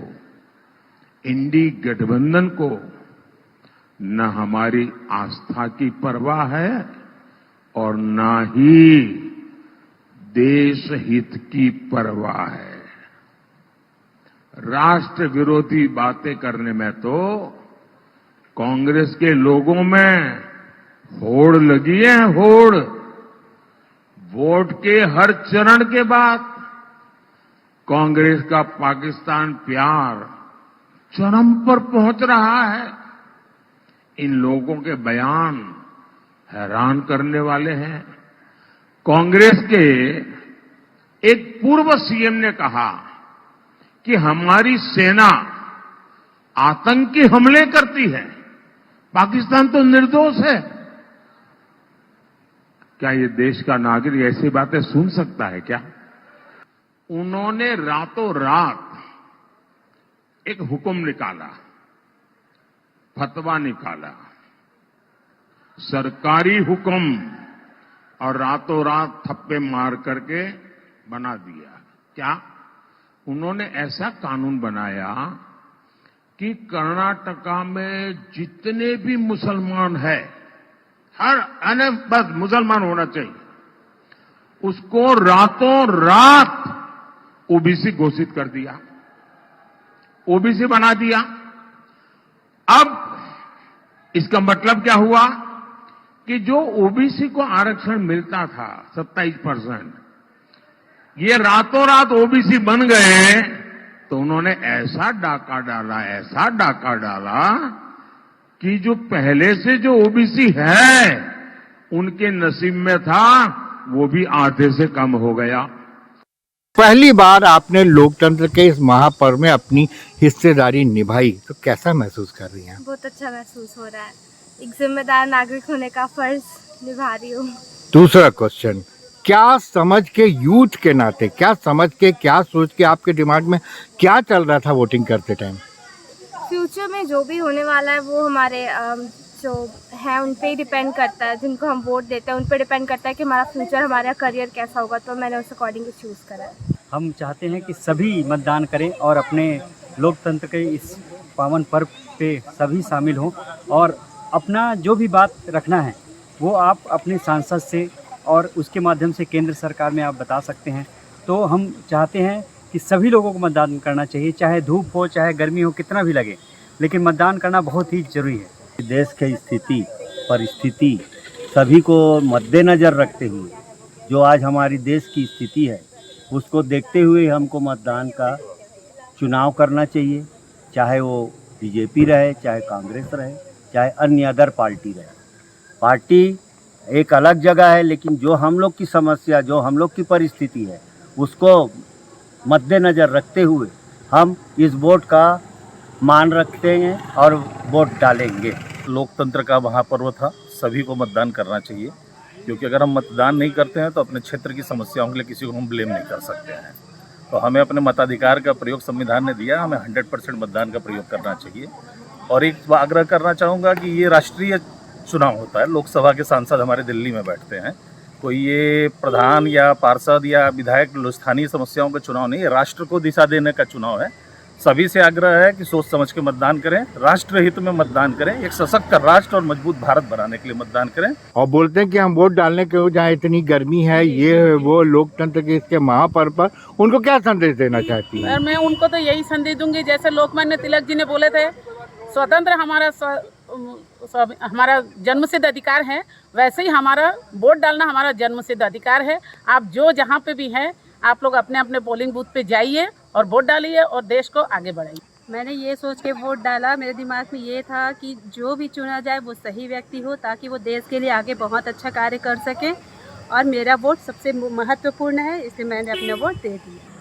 इंडी गठबंधन को न हमारी आस्था की परवाह है और न ही देश हित की परवाह है। राष्ट्र विरोधी बातें करने में तो कांग्रेस के लोगों में होड़ लगी है, होड़। वोट के हर चरण के बाद कांग्रेस का पाकिस्तान प्यार चरम पर पहुंच रहा है। इन लोगों के बयान हैरान करने वाले हैं। कांग्रेस के एक पूर्व सीएम ने कहा कि हमारी सेना आतंकी हमले करती है, पाकिस्तान तो निर्दोष है। क्या ये देश का नागरिक ऐसी बातें सुन सकता है क्या? उन्होंने रातों रात एक हुक्म निकाला, फतवा निकाला, सरकारी हुक्म, और रातों रात थप्पे मार करके बना दिया। क्या? उन्होंने ऐसा कानून बनाया कि कर्नाटका में जितने भी मुसलमान हैं, हर बस मुसलमान होना चाहिए, उसको रातों रात ओबीसी घोषित कर दिया, ओबीसी बना दिया। अब इसका मतलब क्या हुआ कि जो ओबीसी को आरक्षण मिलता था 27%, ये रातों रात ओबीसी बन गए। तो उन्होंने ऐसा डाका डाला, ऐसा डाका डाला कि जो पहले से जो ओबीसी है उनके नसीब में था वो भी आधे से कम हो गया। पहली बार आपने लोकतंत्र के इस महापर्व में अपनी हिस्सेदारी निभाई, तो कैसा महसूस कर रही हैं? बहुत अच्छा महसूस हो रहा है। एक जिम्मेदार नागरिक होने का फर्ज निभा रही हूँ। दूसरा क्वेश्चन, क्या समझ के, यूथ के नाते क्या समझ के, क्या सोच के आपके दिमाग में क्या चल रहा था वोटिंग करते टाइम? फ्यूचर में जो भी होने वाला है वो हमारे जो है उन पे डिपेंड करता है, जिनको हम वोट देते हैं उन पे डिपेंड करता है कि हमारा फ्यूचर, हमारा करियर कैसा होगा। तो मैंने उस अकॉर्डिंग चूज़ करा है। हम चाहते हैं कि सभी मतदान करें और अपने लोकतंत्र के इस पावन पर्व पे सभी शामिल हों, और अपना जो भी बात रखना है वो आप अपने सांसद से और उसके माध्यम से केंद्र सरकार में आप बता सकते हैं। तो हम चाहते हैं कि सभी लोगों को मतदान करना चाहिए, चाहे धूप हो, चाहे गर्मी हो, कितना भी लगे, लेकिन मतदान करना बहुत ही जरूरी है। देश की स्थिति, परिस्थिति सभी को मद्देनजर रखते हुए जो आज हमारी देश की स्थिति है उसको देखते हुए हमको मतदान का चुनाव करना चाहिए, चाहे वो बीजेपी रहे, चाहे कांग्रेस रहे, चाहे अन्य अदर पार्टी रहे। पार्टी एक अलग जगह है, लेकिन जो हम लोग की समस्या, जो हम लोग की परिस्थिति है उसको मद्देनजर रखते हुए हम इस वोट का मान रखते हैं और वोट डालेंगे। लोकतंत्र का महापर्व था, सभी को मतदान करना चाहिए, क्योंकि अगर हम मतदान नहीं करते हैं तो अपने क्षेत्र की समस्याओं के लिए किसी को हम ब्लेम नहीं कर सकते हैं। तो हमें अपने मताधिकार का प्रयोग संविधान ने दिया, हमें 100% मतदान का प्रयोग करना चाहिए। और एक आग्रह करना चाहूँगा कि ये राष्ट्रीय चुनाव होता है। लोकसभा के सांसद हमारे दिल्ली में बैठते हैं, कोई ये प्रधान या पार्षद या विधायक स्थानीय समस्याओं का चुनाव नहीं है, राष्ट्र को दिशा देने का चुनाव है। सभी से आग्रह है कि सोच समझ के मतदान करें, राष्ट्र हित में मतदान करें, एक सशक्त राष्ट्र और मजबूत भारत बनाने के लिए मतदान करें। और बोलते हैं कि हम वोट डालने के जहाँ इतनी गर्मी है, ये है वो, लोकतंत्र के इसके महापर्व पर उनको क्या संदेश देना चाहती हैं? मैं उनको तो यही संदेश दूंगी, जैसे लोकमान्य तिलक जी ने बोले थे स्वतंत्र हमारा जन्मसिद्ध अधिकार है, वैसे ही हमारा वोट डालना हमारा जन्मसिद्ध अधिकार है। आप जो जहाँ पे भी हैं, आप लोग अपने अपने पोलिंग बूथ पे जाइए और वोट डालिए और देश को आगे बढ़ाइए। मैंने ये सोच के वोट डाला, मेरे दिमाग में ये था कि जो भी चुना जाए वो सही व्यक्ति हो, ताकि वो देश के लिए आगे बहुत अच्छा कार्य कर सके, और मेरा वोट सबसे महत्वपूर्ण है, इसलिए मैंने अपना वोट दे दिया।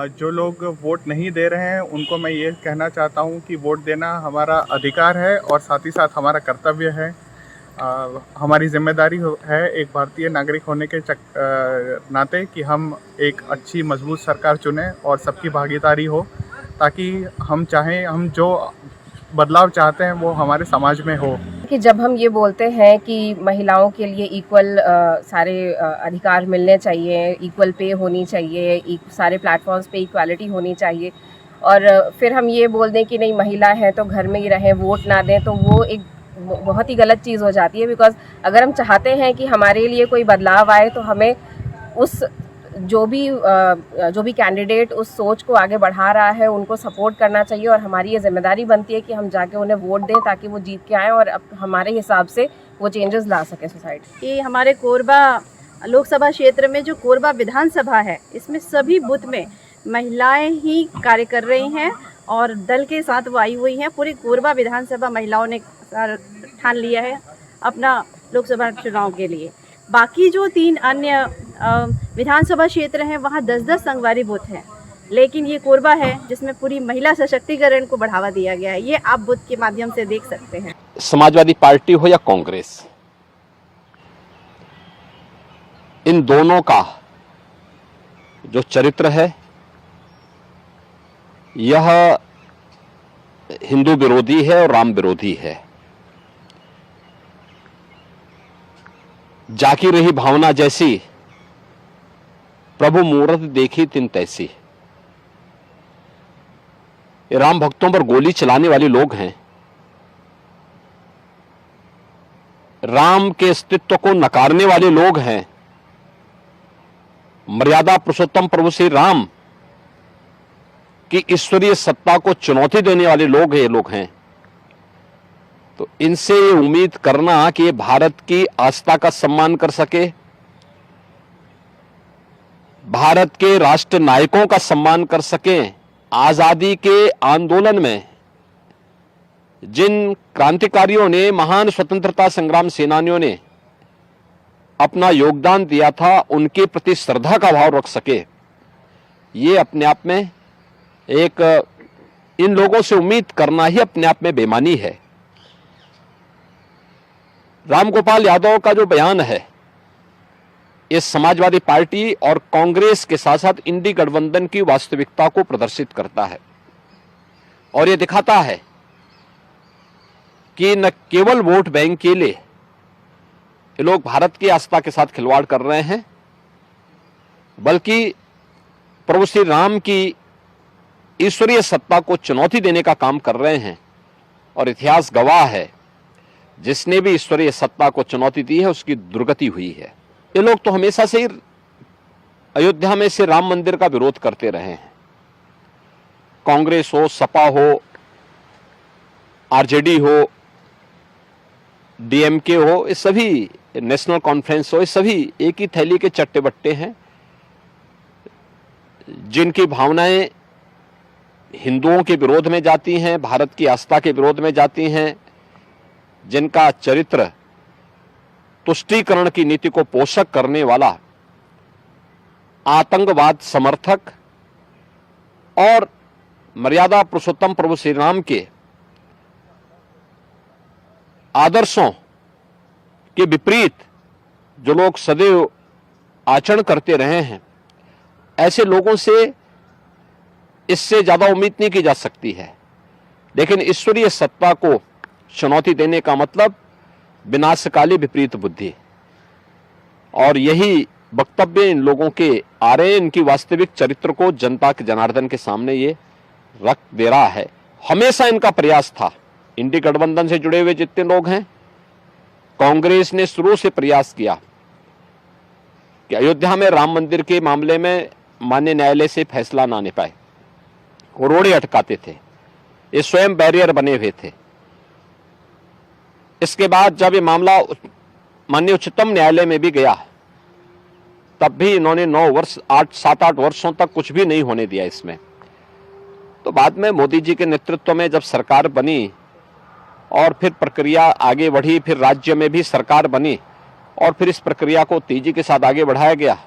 जो लोग वोट नहीं दे रहे हैं उनको मैं ये कहना चाहता हूँ कि वोट देना हमारा अधिकार है और साथ ही साथ हमारा कर्तव्य है। हमारी जिम्मेदारी है एक भारतीय नागरिक होने के नाते कि हम एक अच्छी मजबूत सरकार चुनें और सबकी भागीदारी हो, ताकि हम जो बदलाव चाहते हैं वो हमारे समाज में हो। कि जब हम ये बोलते हैं कि महिलाओं के लिए इक्वल सारे अधिकार मिलने चाहिए, इक्वल पे होनी चाहिए, सारे प्लेटफॉर्म्स पे इक्वालिटी होनी चाहिए, और फिर हम ये बोल दें कि नहीं महिला है तो घर में ही रहें, वोट ना दें, तो वो एक बहुत ही गलत चीज़ हो जाती है। बिकॉज अगर हम चाहते हैं कि हमारे लिए कोई बदलाव आए तो हमें उस जो भी कैंडिडेट उस सोच को आगे बढ़ा रहा है उनको सपोर्ट करना चाहिए, और हमारी ये जिम्मेदारी बनती है कि हम जाके उन्हें वोट दें ताकि वो जीत के आएँ और हमारे हिसाब से वो चेंजेस ला सके सोसाइटी। ये हमारे कोरबा लोकसभा क्षेत्र में जो कोरबा विधानसभा है, इसमें सभी बूथ में महिलाएं ही कार्य कर रही हैं और दल के साथ वो आई हुई हैं। पूरी कोरबा विधानसभा महिलाओं ने ठान लिया है अपना लोकसभा चुनाव के लिए। बाकी जो 3 अन्य विधानसभा क्षेत्र हैं वहाँ 10-10 संगवारी बूथ हैं, लेकिन ये कोरबा है जिसमें पूरी महिला सशक्तिकरण को बढ़ावा दिया गया है। ये आप बूथ के माध्यम से देख सकते हैं। समाजवादी पार्टी हो या कांग्रेस, इन दोनों का जो चरित्र है यह हिंदू विरोधी है और राम विरोधी है। जाकी रही भावना जैसी, प्रभु मूरत देखी तिन तैसी। ये राम भक्तों पर गोली चलाने वाले लोग हैं, राम के अस्तित्व को नकारने वाले लोग हैं, मर्यादा पुरुषोत्तम प्रभु श्री राम की ईश्वरीय सत्ता को चुनौती देने वाले लोग ये लोग हैं। तो इनसे ये उम्मीद करना कि ये भारत की आस्था का सम्मान कर सके, भारत के राष्ट्र नायकों का सम्मान कर सके, आजादी के आंदोलन में जिन क्रांतिकारियों ने, महान स्वतंत्रता संग्राम सेनानियों ने अपना योगदान दिया था, उनके प्रति श्रद्धा का भाव रख सके, ये अपने आप में एक इन लोगों से उम्मीद करना ही अपने आप में बेईमानी है। रामगोपाल यादव का जो बयान है ये समाजवादी पार्टी और कांग्रेस के साथ साथ इंडी गठबंधन की वास्तविकता को प्रदर्शित करता है और ये दिखाता है कि न केवल वोट बैंक के लिए ये लोग भारत की आस्था के साथ खिलवाड़ कर रहे हैं, बल्कि प्रभु श्री राम की ईश्वरीय सत्ता को चुनौती देने का काम कर रहे हैं। और इतिहास गवाह है, जिसने भी ईश्वरीय सत्ता को चुनौती दी है उसकी दुर्गति हुई है। ये लोग तो हमेशा से ही अयोध्या में से राम मंदिर का विरोध करते रहे हैं। कांग्रेस हो, सपा हो, आरजेडी हो, डीएमके हो, ये सभी, नेशनल कॉन्फ्रेंस हो, ये सभी एक ही थैली के चट्टे बट्टे हैं, जिनकी भावनाएं हिंदुओं के विरोध में जाती हैं, भारत की आस्था के विरोध में जाती हैं, जिनका चरित्र तुष्टीकरण की नीति को पोषक करने वाला आतंकवाद समर्थक और मर्यादा पुरुषोत्तम प्रभु श्री राम के आदर्शों के विपरीत जो लोग सदैव आचरण करते रहे हैं, ऐसे लोगों से इससे ज्यादा उम्मीद नहीं की जा सकती है। लेकिन ईश्वरीय सत्ता को चुनौती देने का मतलब विनाशकाली विपरीत बुद्धि, और यही वक्तव्य इन लोगों के आ रहे हैं। इनकी वास्तविक चरित्र को जनता के जनार्दन के सामने ये रख दे रहा है। हमेशा इनका प्रयास था, इंडी गठबंधन से जुड़े हुए जितने लोग हैं, कांग्रेस ने शुरू से प्रयास किया कि अयोध्या में राम मंदिर के मामले में माननीय न्यायालय से फैसला ना आने पाए, वो रोड़े अटकाते थे, ये स्वयं बैरियर बने हुए थे। इसके बाद जब ये मामला माननीय उच्चतम न्यायालय में भी गया, तब भी इन्होंने 7-8 वर्षों तक कुछ भी नहीं होने दिया इसमें। तो बाद में मोदी जी के नेतृत्व में जब सरकार बनी और फिर प्रक्रिया आगे बढ़ी, फिर राज्य में भी सरकार बनी और फिर इस प्रक्रिया को तेजी के साथ आगे बढ़ाया गया।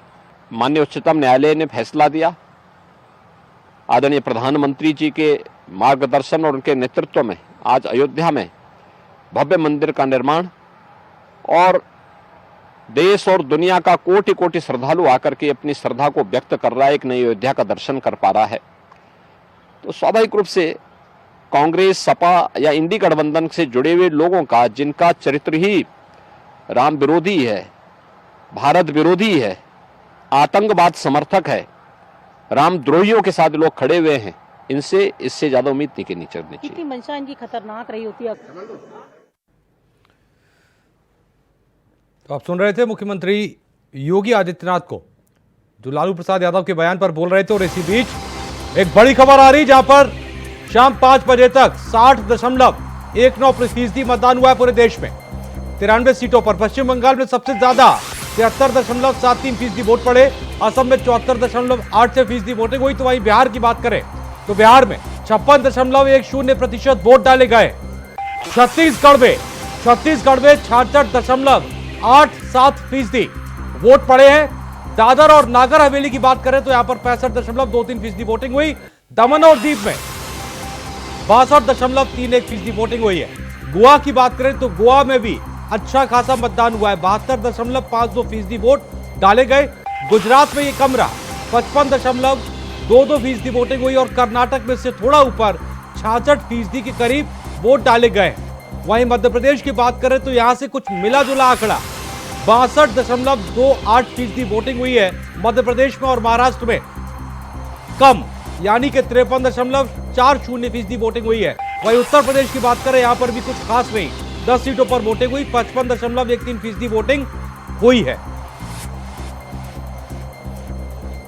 माननीय उच्चतम न्यायालय ने फैसला दिया, आदरणीय प्रधानमंत्री जी के मार्गदर्शन और उनके नेतृत्व में आज अयोध्या में भव्य मंदिर का निर्माण, और देश और दुनिया का कोटि कोटि श्रद्धालु आकर के अपनी श्रद्धा को व्यक्त कर रहा है, एक नई अयोध्या का दर्शन कर पा रहा है। तो स्वाभाविक रूप से कांग्रेस, सपा या इंडी गठबंधन से जुड़े हुए लोगों का, जिनका चरित्र ही राम विरोधी है, भारत विरोधी है, आतंकवाद समर्थक है, रामद्रोहियों के साथ लोग खड़े हुए हैं, इनसे इससे ज्यादा उम्मीद नहीं करनी चाहिए। कितनी मंशा इनकी खतरनाक रही होती है। तो आप सुन रहे थे मुख्यमंत्री योगी आदित्यनाथ को, जो लालू प्रसाद यादव के बयान पर बोल रहे थे। और इसी बीच एक बड़ी खबर आ रही, जहां पर शाम 5 बजे तक 60.19% मतदान हुआ है पूरे देश में 93 सीटों पर। पश्चिम बंगाल में सबसे ज्यादा 73.73% वोट पड़े, असम में 74.86% वोटिंग हुई। तो वहीं बिहार की बात करें तो बिहार में 56.10% वोट डाले गए। छत्तीसगढ़ में 66.87% वोट पड़े हैं। दादर और नागर हवेली की बात करें तो यहां पर 65.23% वोटिंग हुई। दमन और दीव में 62.31% वोटिंग हुई है। गोवा की बात करें तो गोवा में भी अच्छा खासा मतदान हुआ है, 72.52% वोट डाले गए। गुजरात में ये कम रहा, 55.22% वोटिंग हुई। और कर्नाटक में से थोड़ा ऊपर 66% के करीब वोट डाले गए। वहीं मध्य प्रदेश की बात करें तो यहां से कुछ मिला जुला आंकड़ा 62.28% वोटिंग हुई है मध्य प्रदेश में। और महाराष्ट्र में कम, यानी कि 53.40% वोटिंग हुई है। वहीं उत्तर प्रदेश की बात करें, यहां पर भी कुछ खास नहीं, 10 सीटों पर वोटिंग हुई, 55.13% वोटिंग हुई है।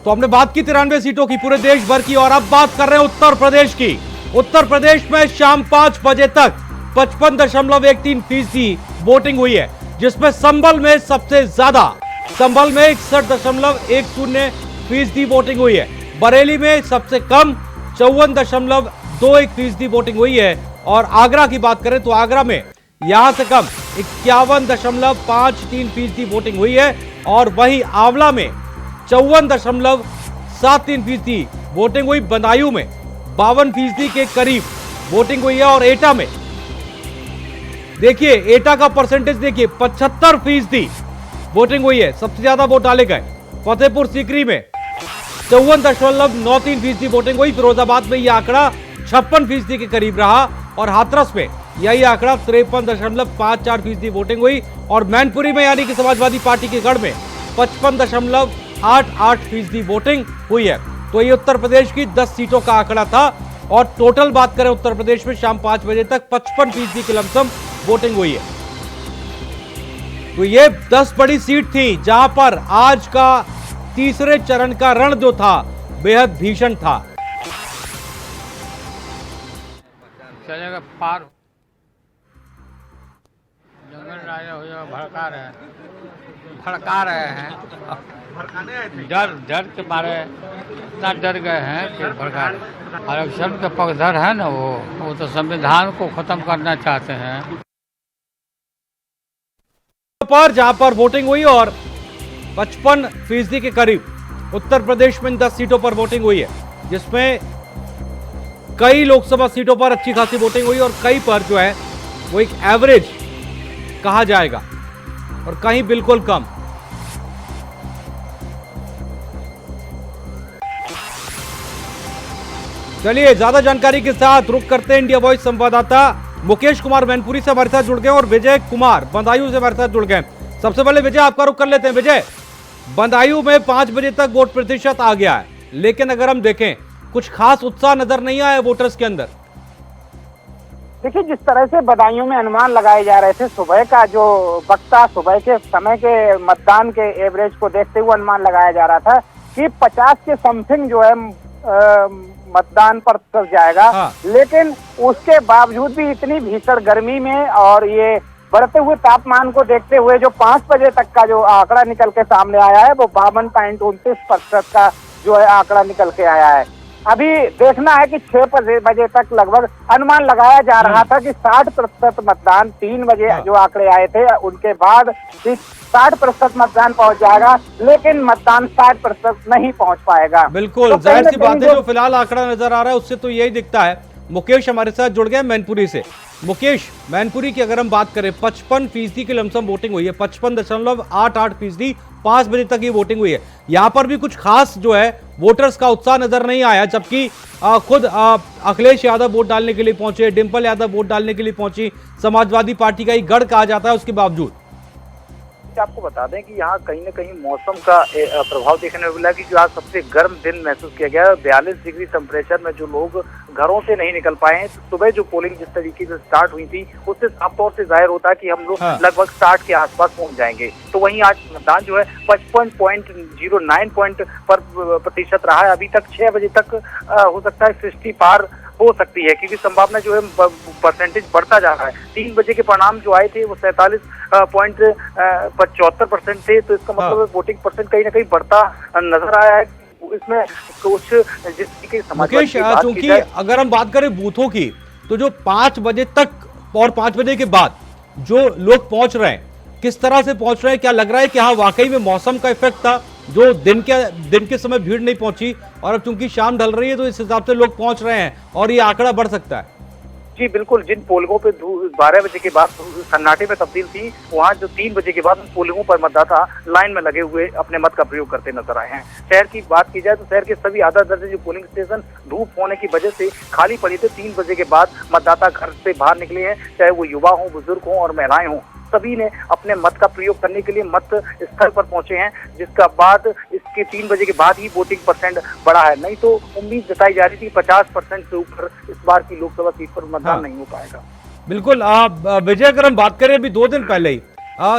तो हमने बात की 93 सीटों की पूरे देश भर की, और अब बात कर रहे हैं उत्तर प्रदेश की। उत्तर प्रदेश में शाम 5 बजे तक 55.13% वोटिंग हुई है, जिसमें संभल में सबसे ज्यादा, संभल में 61.10% वोटिंग हुई है। बरेली में सबसे कम 54.21% वोटिंग हुई है। और आगरा की बात करें तो आगरा में यहां से कम 51.53% वोटिंग हुई है। और वहीं आंवला में 54.73% वोटिंग हुई। बदायूं में 52% के करीब वोटिंग हुई है। और एटा में देखिए, एटा का परसेंटेज देखिए, 75% वोटिंग हुई है, सबसे ज्यादा वोट डाले गए। फतेहपुर सीकरी में 54.93% वोटिंग हुई। फिरोजाबाद में यह आंकड़ा 56% के करीब रहा। और हाथरस में यही आंकड़ा 53.54% वोटिंग हुई। और मैनपुरी में, यानी कि समाजवादी पार्टी के गढ़ में 55.88% वोटिंग हुई है। तो ये उत्तर प्रदेश की 10 सीटों का आंकड़ा था। और टोटल बात करें उत्तर प्रदेश में शाम 5 बजे तक 55% की लमसम वोटिंग हुई है। तो ये 10 बड़ी सीट थी, जहां पर आज का तीसरे चरण का रण जो था बेहद भीषण था। चलेगा पार, जंगल राजा हो जाए, भड़का रहे हैं। डर के मारे इतना डर गए हैं कि भड़का रहे। आरक्षण के पक्षधर है ना, वो तो संविधान को खत्म करना चाहते हैं। पर जहां पर वोटिंग हुई और 55% के करीब उत्तर प्रदेश में 10 सीटों पर वोटिंग हुई है, जिसमें कई लोकसभा सीटों पर अच्छी खासी वोटिंग हुई और कई पर जो है वो एक एवरेज कहा जाएगा और कहीं बिल्कुल कम। चलिए ज्यादा जानकारी के साथ रुक करते हैं इंडिया वॉइस संवाददाता मुकेश कुमार मैनपुरी से हमारे साथ जुड़ गए और विजय कुमार बदायूं से हमारे साथ जुड़ गए। सबसे पहले विजय आपका रुख कर लेते हैं। विजय, बदायूं में 5 बजे तक वोट प्रतिशत आ गया है, लेकिन अगर हम देखें कुछ खास उत्साह नजर नहीं आया वोटर्स के अंदर। देखिए, जिस तरह से बदायूं में अनुमान लगाए जा रहे थे, सुबह का जो वक्ता सुबह के समय के मतदान के एवरेज को देखते हुए अनुमान लगाया जा रहा था कि 50 के समथिंग जो है मतदान पर कर जाएगा। लेकिन उसके बावजूद भी इतनी भीषण गर्मी में और ये बढ़ते हुए तापमान को देखते हुए जो 5 बजे तक का जो आंकड़ा निकल के सामने आया है वो 52.29% का जो है आंकड़ा निकल के आया है। अभी देखना है कि 6 बजे तक लगभग अनुमान लगाया जा रहा था कि 60% मतदान 3 बजे जो आंकड़े आए थे उनके बाद 60% मतदान पहुंच जाएगा, लेकिन मतदान 60% नहीं पहुंच पाएगा। बिल्कुल, जाहिर सी बात है, जो फिलहाल आंकड़ा नजर आ रहा है उससे तो यही दिखता है। मुकेश हमारे साथ जुड़ गए मैनपुरी से। मुकेश, मैनपुरी की अगर हम बात करें 55% की लमसम वोटिंग हुई है, 55.88%, 5 बजे तक ये वोटिंग हुई है। यहाँ पर भी कुछ खास जो है वोटर्स का उत्साह नजर नहीं आया, जबकि खुद अखिलेश यादव वोट डालने के लिए पहुंचे, डिंपल यादव वोट डालने के लिए पहुंची, समाजवादी पार्टी का ही गढ़ कहा जाता है, उसके बावजूद। आपको बता दें कि यहाँ कहीं न कहीं मौसम का प्रभाव देखने को मिला कि जो आज सबसे गर्म दिन महसूस किया गया। 42 डिग्री टेम्परेचर में जो लोग घरों से नहीं निकल पाए हैं। सुबह जो पोलिंग जिस तरीके से स्टार्ट हुई थी उससे साफ तौर से जाहिर होता है कि हम लोग लगभग 60 के आसपास पहुंच जाएंगे। तो वहीं आज मतदान जो है 55.09 प्रतिशत रहा है। अभी तक 6 बजे तक हो सकता है 60 पार हो सकती है, क्योंकि संभावना जो है परसेंटेज बढ़ता जा रहा है। 3 बजे के परिणाम जो आए थे वो 47.75% थे, तो इसका मतलब वोटिंग परसेंट कहीं ना कहीं बढ़ता नजर आया है। इसमें कुछ जिस तरीके मुकेश, चूंकि अगर हम बात करें बूथों की, तो जो 5 बजे तक और 5 बजे के बाद जो लोग पहुंच रहे हैं, किस तरह से पहुंच रहे हैं, क्या लग रहा है कि हाँ वाकई में मौसम का इफेक्ट था, जो दिन के समय भीड़ नहीं पहुंची और अब चूंकि शाम ढल रही है तो इस हिसाब से लोग पहुंच रहे हैं और ये आंकड़ा बढ़ सकता है? जी बिल्कुल, जिन पोलिंगों पे 12 बजे के बाद सन्नाटे में तब्दील थी, वहाँ जो 3 बजे के बाद पोलिंगों पर मतदाता लाइन में लगे हुए अपने मत का प्रयोग करते नजर आए हैं। शहर की बात की जाए तो शहर के सभी आधा दर्जन जो पोलिंग स्टेशन धूप होने की वजह से खाली पड़ी थे। 3 बजे के बाद मतदाता घर से बाहर निकले हैं, चाहे वो युवा हो, बुजुर्ग हो और महिलाएं हों, सभी ने अपने मत का प्रयोग करने के लिए मत स्थल पर पहुंचे हैं, जिसका बाद इसके 3 बजे के बाद ही वोटिंग परसेंट बढ़ा है। नहीं तो उम्मीद जताई जा रही थी 50% से ऊपर इस बार की लोकसभा सीट पर मतदान नहीं हो पाएगा। बिल्कुल विजय, अगर हम बात करें अभी 2 दिन पहले ही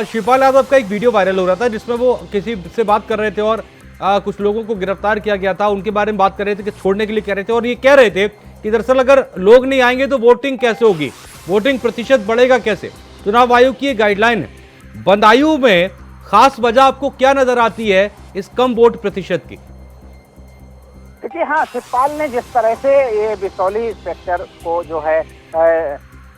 शिवपाल यादव का एक वीडियो वायरल हो रहा था जिसमें वो किसी से बात कर रहे थे और कुछ लोगों को गिरफ्तार किया गया था, उनके बारे में बात कर रहे थे कि छोड़ने के लिए कह रहे थे और ये कह रहे थे कि दरअसल अगर लोग नहीं आएंगे तो वोटिंग कैसे होगी, वोटिंग प्रतिशत बढ़ेगा कैसे। चुनाव आयोग की गाइडलाइन है। बदायूं में खास वजह आपको क्या नजर आती है इस कम वोट प्रतिशत की? देखिए, हाँ, शिवपाल ने जिस तरह से ये बिसौली इंस्पेक्टर को जो है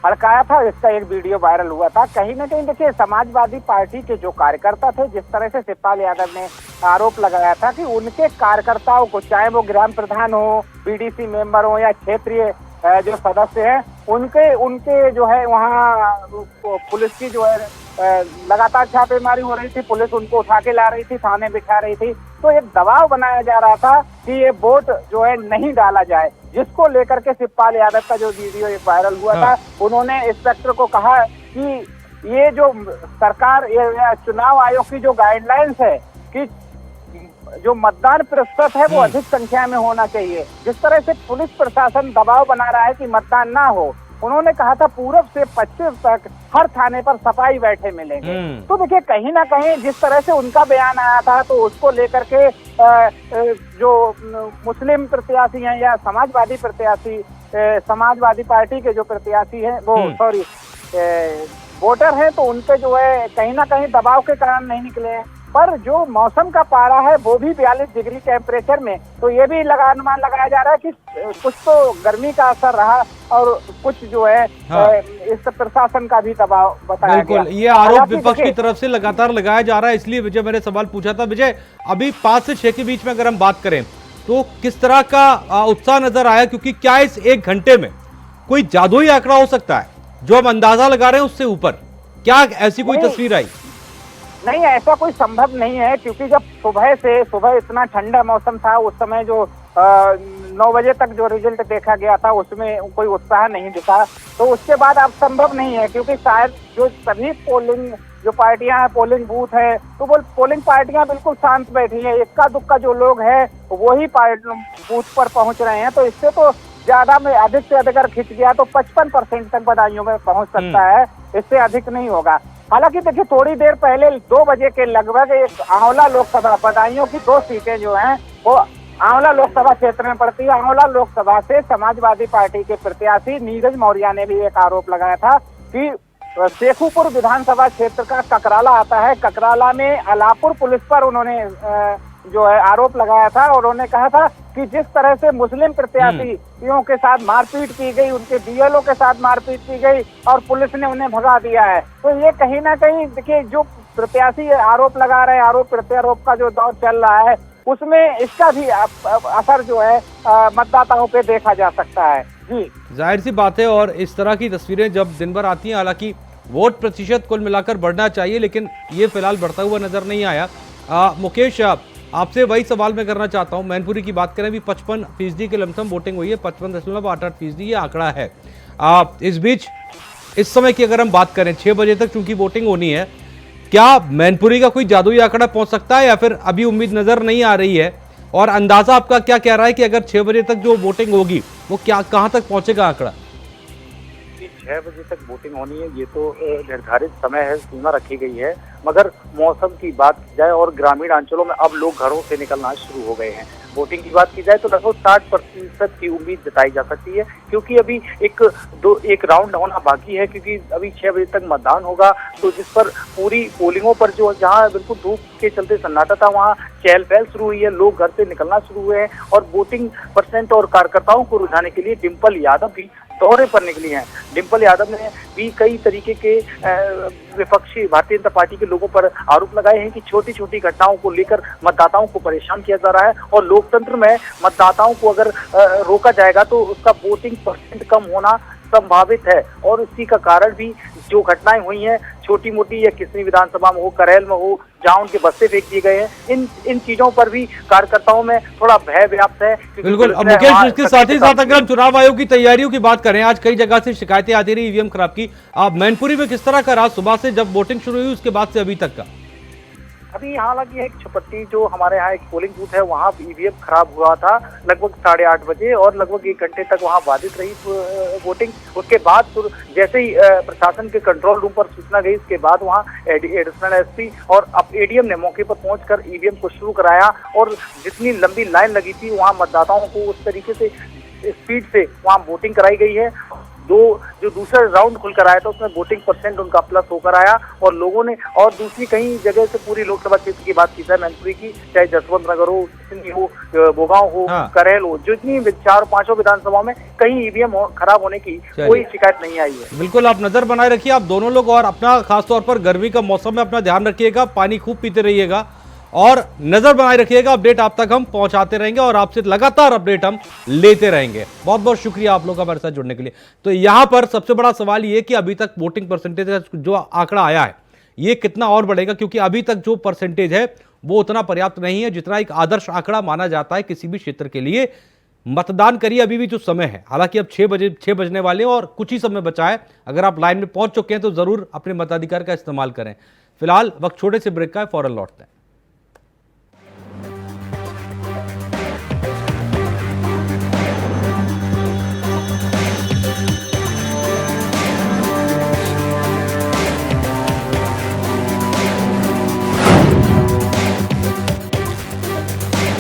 हड़काया था, इसका एक वीडियो वायरल हुआ था। कहीं ना कहीं देखिए, समाजवादी पार्टी के जो कार्यकर्ता थे, जिस तरह से शिवपाल यादव ने आरोप लगाया था कि उनके कार्यकर्ताओं को, चाहे वो ग्राम प्रधान हो, बीडीसी मेंबर हो या क्षेत्रीय जो सदस्य हैं, उनके जो है वहाँ पुलिस की जो है लगातार छापेमारी हो रही थी, पुलिस उनको उठा के ला रही थी, थाने बिठा रही थी। तो एक दबाव बनाया जा रहा था कि ये वोट जो है नहीं डाला जाए, जिसको लेकर के शिवपाल यादव का जो वीडियो एक वायरल हुआ था, उन्होंने इंस्पेक्टर को कहा कि ये जो सरकार, ये चुनाव आयोग की जो गाइडलाइंस है कि जो मतदान प्रतिशत है वो अधिक संख्या में होना चाहिए, जिस तरह से पुलिस प्रशासन दबाव बना रहा है कि मतदान ना हो, उन्होंने कहा था पूरब से पश्चिम तक हर थाने पर सफाई बैठे मिलेंगे। तो देखिए, कहीं ना कहीं जिस तरह से उनका बयान आया था, तो उसको लेकर के जो मुस्लिम प्रत्याशी हैं या समाजवादी प्रत्याशी, समाजवादी पार्टी के जो प्रत्याशी हैं, वो वोटर हैं, तो उनपे जो है कहीं ना कहीं दबाव के कारण नहीं निकले हैं। पर जो मौसम का पारा है वो भी 42 डिग्री टेम्परेचर में, तो ये भी अनुमान लगाया जा रहा है कि कुछ तो गर्मी का असर रहा और कुछ जो है इस प्रशासन का भी दबाव बताया गया। बिल्कुल, ये आरोप विपक्ष की तरफ से लगातार लगाया जा रहा है, इसलिए विजय मैंने सवाल पूछा था। विजय, अभी 5 से 6 के बीच में अगर हम बात करें तो किस तरह का उत्साह नजर आया, क्योंकि क्या इस 1 घंटे में कोई जादुई आंकड़ा हो सकता है जो हम अंदाजा लगा रहे हैं उससे ऊपर? क्या ऐसी कोई तस्वीर आई? नहीं, ऐसा कोई संभव नहीं है, क्योंकि जब सुबह इतना ठंडा मौसम था, उस समय जो 9 बजे तक जो रिजल्ट देखा गया था उसमें कोई उत्साह नहीं दिखा। तो उसके बाद अब संभव नहीं है, क्योंकि शायद जो सभी पोलिंग जो पार्टियां हैं, पोलिंग बूथ है, तो वो पोलिंग पार्टियां बिल्कुल शांत बैठी हैं। इक्का दुक्का जो लोग हैं वही बूथ पर पहुंच रहे हैं। तो इससे तो ज्यादा में अधिक से अधिक अगर खिंच गया तो 55% तक बदायूं में पहुंच सकता है, इससे अधिक नहीं होगा। हालांकि देखिए, थोड़ी देर पहले 2 बजे के लगभग एक आंवला लोकसभा, बदायूं की 2 सीटें जो हैं वो आंवला लोकसभा क्षेत्र में पड़ती है। आंवला लोकसभा से समाजवादी पार्टी के प्रत्याशी नीरज मौर्य ने भी एक आरोप लगाया था कि शेखुपुर विधानसभा क्षेत्र का ककराला आता है, ककराला में अलापुर पुलिस पर उन्होंने जो है आरोप लगाया था और उन्होंने कहा था कि जिस तरह से मुस्लिम प्रत्याशियों के साथ मारपीट की गई, उनके बीएलओ के साथ मारपीट की गई और पुलिस ने उन्हें भगा दिया है। तो ये कहीं ना कहीं देखिए, जो प्रत्याशी आरोप लगा रहे हैं, आरोप प्रत्यारोप का जो दौर चल रहा है, उसमें इसका भी असर जो है मतदाताओं पे देखा जा सकता है। जी, जाहिर सी बात है। और इस तरह की तस्वीरें जब दिन भर आती हैं, हालांकि वोट प्रतिशत कुल मिलाकर बढ़ना चाहिए, लेकिन ये फिलहाल बढ़ता हुआ नजर नहीं आया। मुकेश, आपसे वही सवाल मैं करना चाहता हूं। मैनपुरी की बात करें, अभी 55% के लमसम वोटिंग हुई है, 55.88% ये आंकड़ा है। इस बीच इस समय की अगर हम बात करें 6 बजे तक चूंकि वोटिंग होनी है, क्या मैनपुरी का कोई जादुई आंकड़ा पहुंच सकता है या फिर अभी उम्मीद नजर नहीं आ रही है? और अंदाजा आपका क्या कह रहा है कि अगर 6 बजे तक जो वोटिंग होगी वो क्या कहां तक पहुंचेगा आंकड़ा? 6 बजे तक वोटिंग होनी है, ये तो निर्धारित समय है, सीमा रखी गई है। मगर मौसम की बात की जाए और ग्रामीण अंचलों में अब लोग घरों से निकलना शुरू हो गए हैं। वोटिंग की बात की जाए तो लगभग 60% की उम्मीद जताई जा सकती है, क्योंकि अभी एक राउंड होना बाकी है, क्योंकि अभी 6 बजे तक मतदान होगा। तो जिस पर पूरी पोलिंगों पर जो जहां बिल्कुल धूप के चलते सन्नाटा था, वहां चहल पहल शुरू हुई है, लोग घर से निकलना शुरू हुए हैं और वोटिंग परसेंट और कार्यकर्ताओं को रुझाने के लिए डिम्पल यादव भी दौरे पर निकली हैं। डिम्पल यादव ने भी कई तरीके के विपक्षी भारतीय जनता पार्टी के लोगों पर आरोप लगाए हैं कि छोटी छोटी घटनाओं को लेकर मतदाताओं को परेशान किया जा रहा है और लोकतंत्र में मतदाताओं को अगर रोका जाएगा तो उसका वोटिंग परसेंट कम होना संभावित है। और इसी का कारण भी जो घटनाएं हुई हैं, छोटी मोटी या किसी विधानसभा में हो, करेल में हो, जहां उनके बस्ते फेंक दिए गए हैं, इन चीजों पर भी कार्यकर्ताओं में थोड़ा भय व्याप्त है। बिल्कुल। अब मुकेश, इसके साथ ही साथ अगर हम चुनाव आयोग की तैयारियों की बात करें, आज कई जगह से शिकायतें आती रही ईवीएम खराब की। आप मैनपुरी में किस तरह का रहा सुबह से जब वोटिंग शुरू हुई उसके बाद से अभी तक का? अभी हालांकि एक छपट्टी जो हमारे यहाँ एक पोलिंग बूथ है, वहाँ ईवीएम खराब हुआ था लगभग 8:30 बजे और लगभग 1 घंटे तक वहाँ बाधित रही वोटिंग। उसके बाद जैसे ही प्रशासन के कंट्रोल रूम पर सूचना गई, उसके बाद वहाँ एडिशनल एसपी और अब एडीएम ने मौके पर पहुंचकर ईवीएम को शुरू कराया और जितनी लंबी लाइन लगी थी वहाँ मतदाताओं को उस तरीके से स्पीड से वहाँ वोटिंग कराई गई है। जो दूसरा राउंड खुलकर आया था उसमें वोटिंग परसेंट उनका प्लस होकर आया और लोगों ने और दूसरी कई जगह से पूरी लोकसभा क्षेत्र की बात की जाए मैनपुरी की, चाहे जसवंत नगर हो, हो, बोगांव हो, करेल हो, जितनी 4-5 विधानसभाओं में कहीं ईवीएम खराब होने की कोई शिकायत नहीं आई है। बिल्कुल, आप नजर बनाए रखिए आप दोनों लोग, और अपना खासतौर पर गर्मी का मौसम में अपना ध्यान रखिएगा, पानी खूब पीते रहिएगा और नजर बनाए रखिएगा। अपडेट आप तक हम पहुंचाते रहेंगे और आपसे लगातार अपडेट हम लेते रहेंगे। बहुत बहुत शुक्रिया आप लोग का हमारे साथ जुड़ने के लिए। तो यहां पर सबसे बड़ा सवाल ये कि अभी तक वोटिंग परसेंटेज जो आंकड़ा आया है ये कितना और बढ़ेगा, क्योंकि अभी तक जो परसेंटेज है वो उतना पर्याप्त नहीं है जितना एक आदर्श आंकड़ा माना जाता है किसी भी क्षेत्र के लिए। मतदान करिए, अभी भी जो समय है, हालांकि अब 6 बजने वाले हैं और कुछ ही समय बचा है। अगर आप लाइन में पहुंच चुके हैं तो जरूर अपने मताधिकार का इस्तेमाल करें। फिलहाल वक्त छोटे से ब्रेक का है, फौरन लौटते हैं।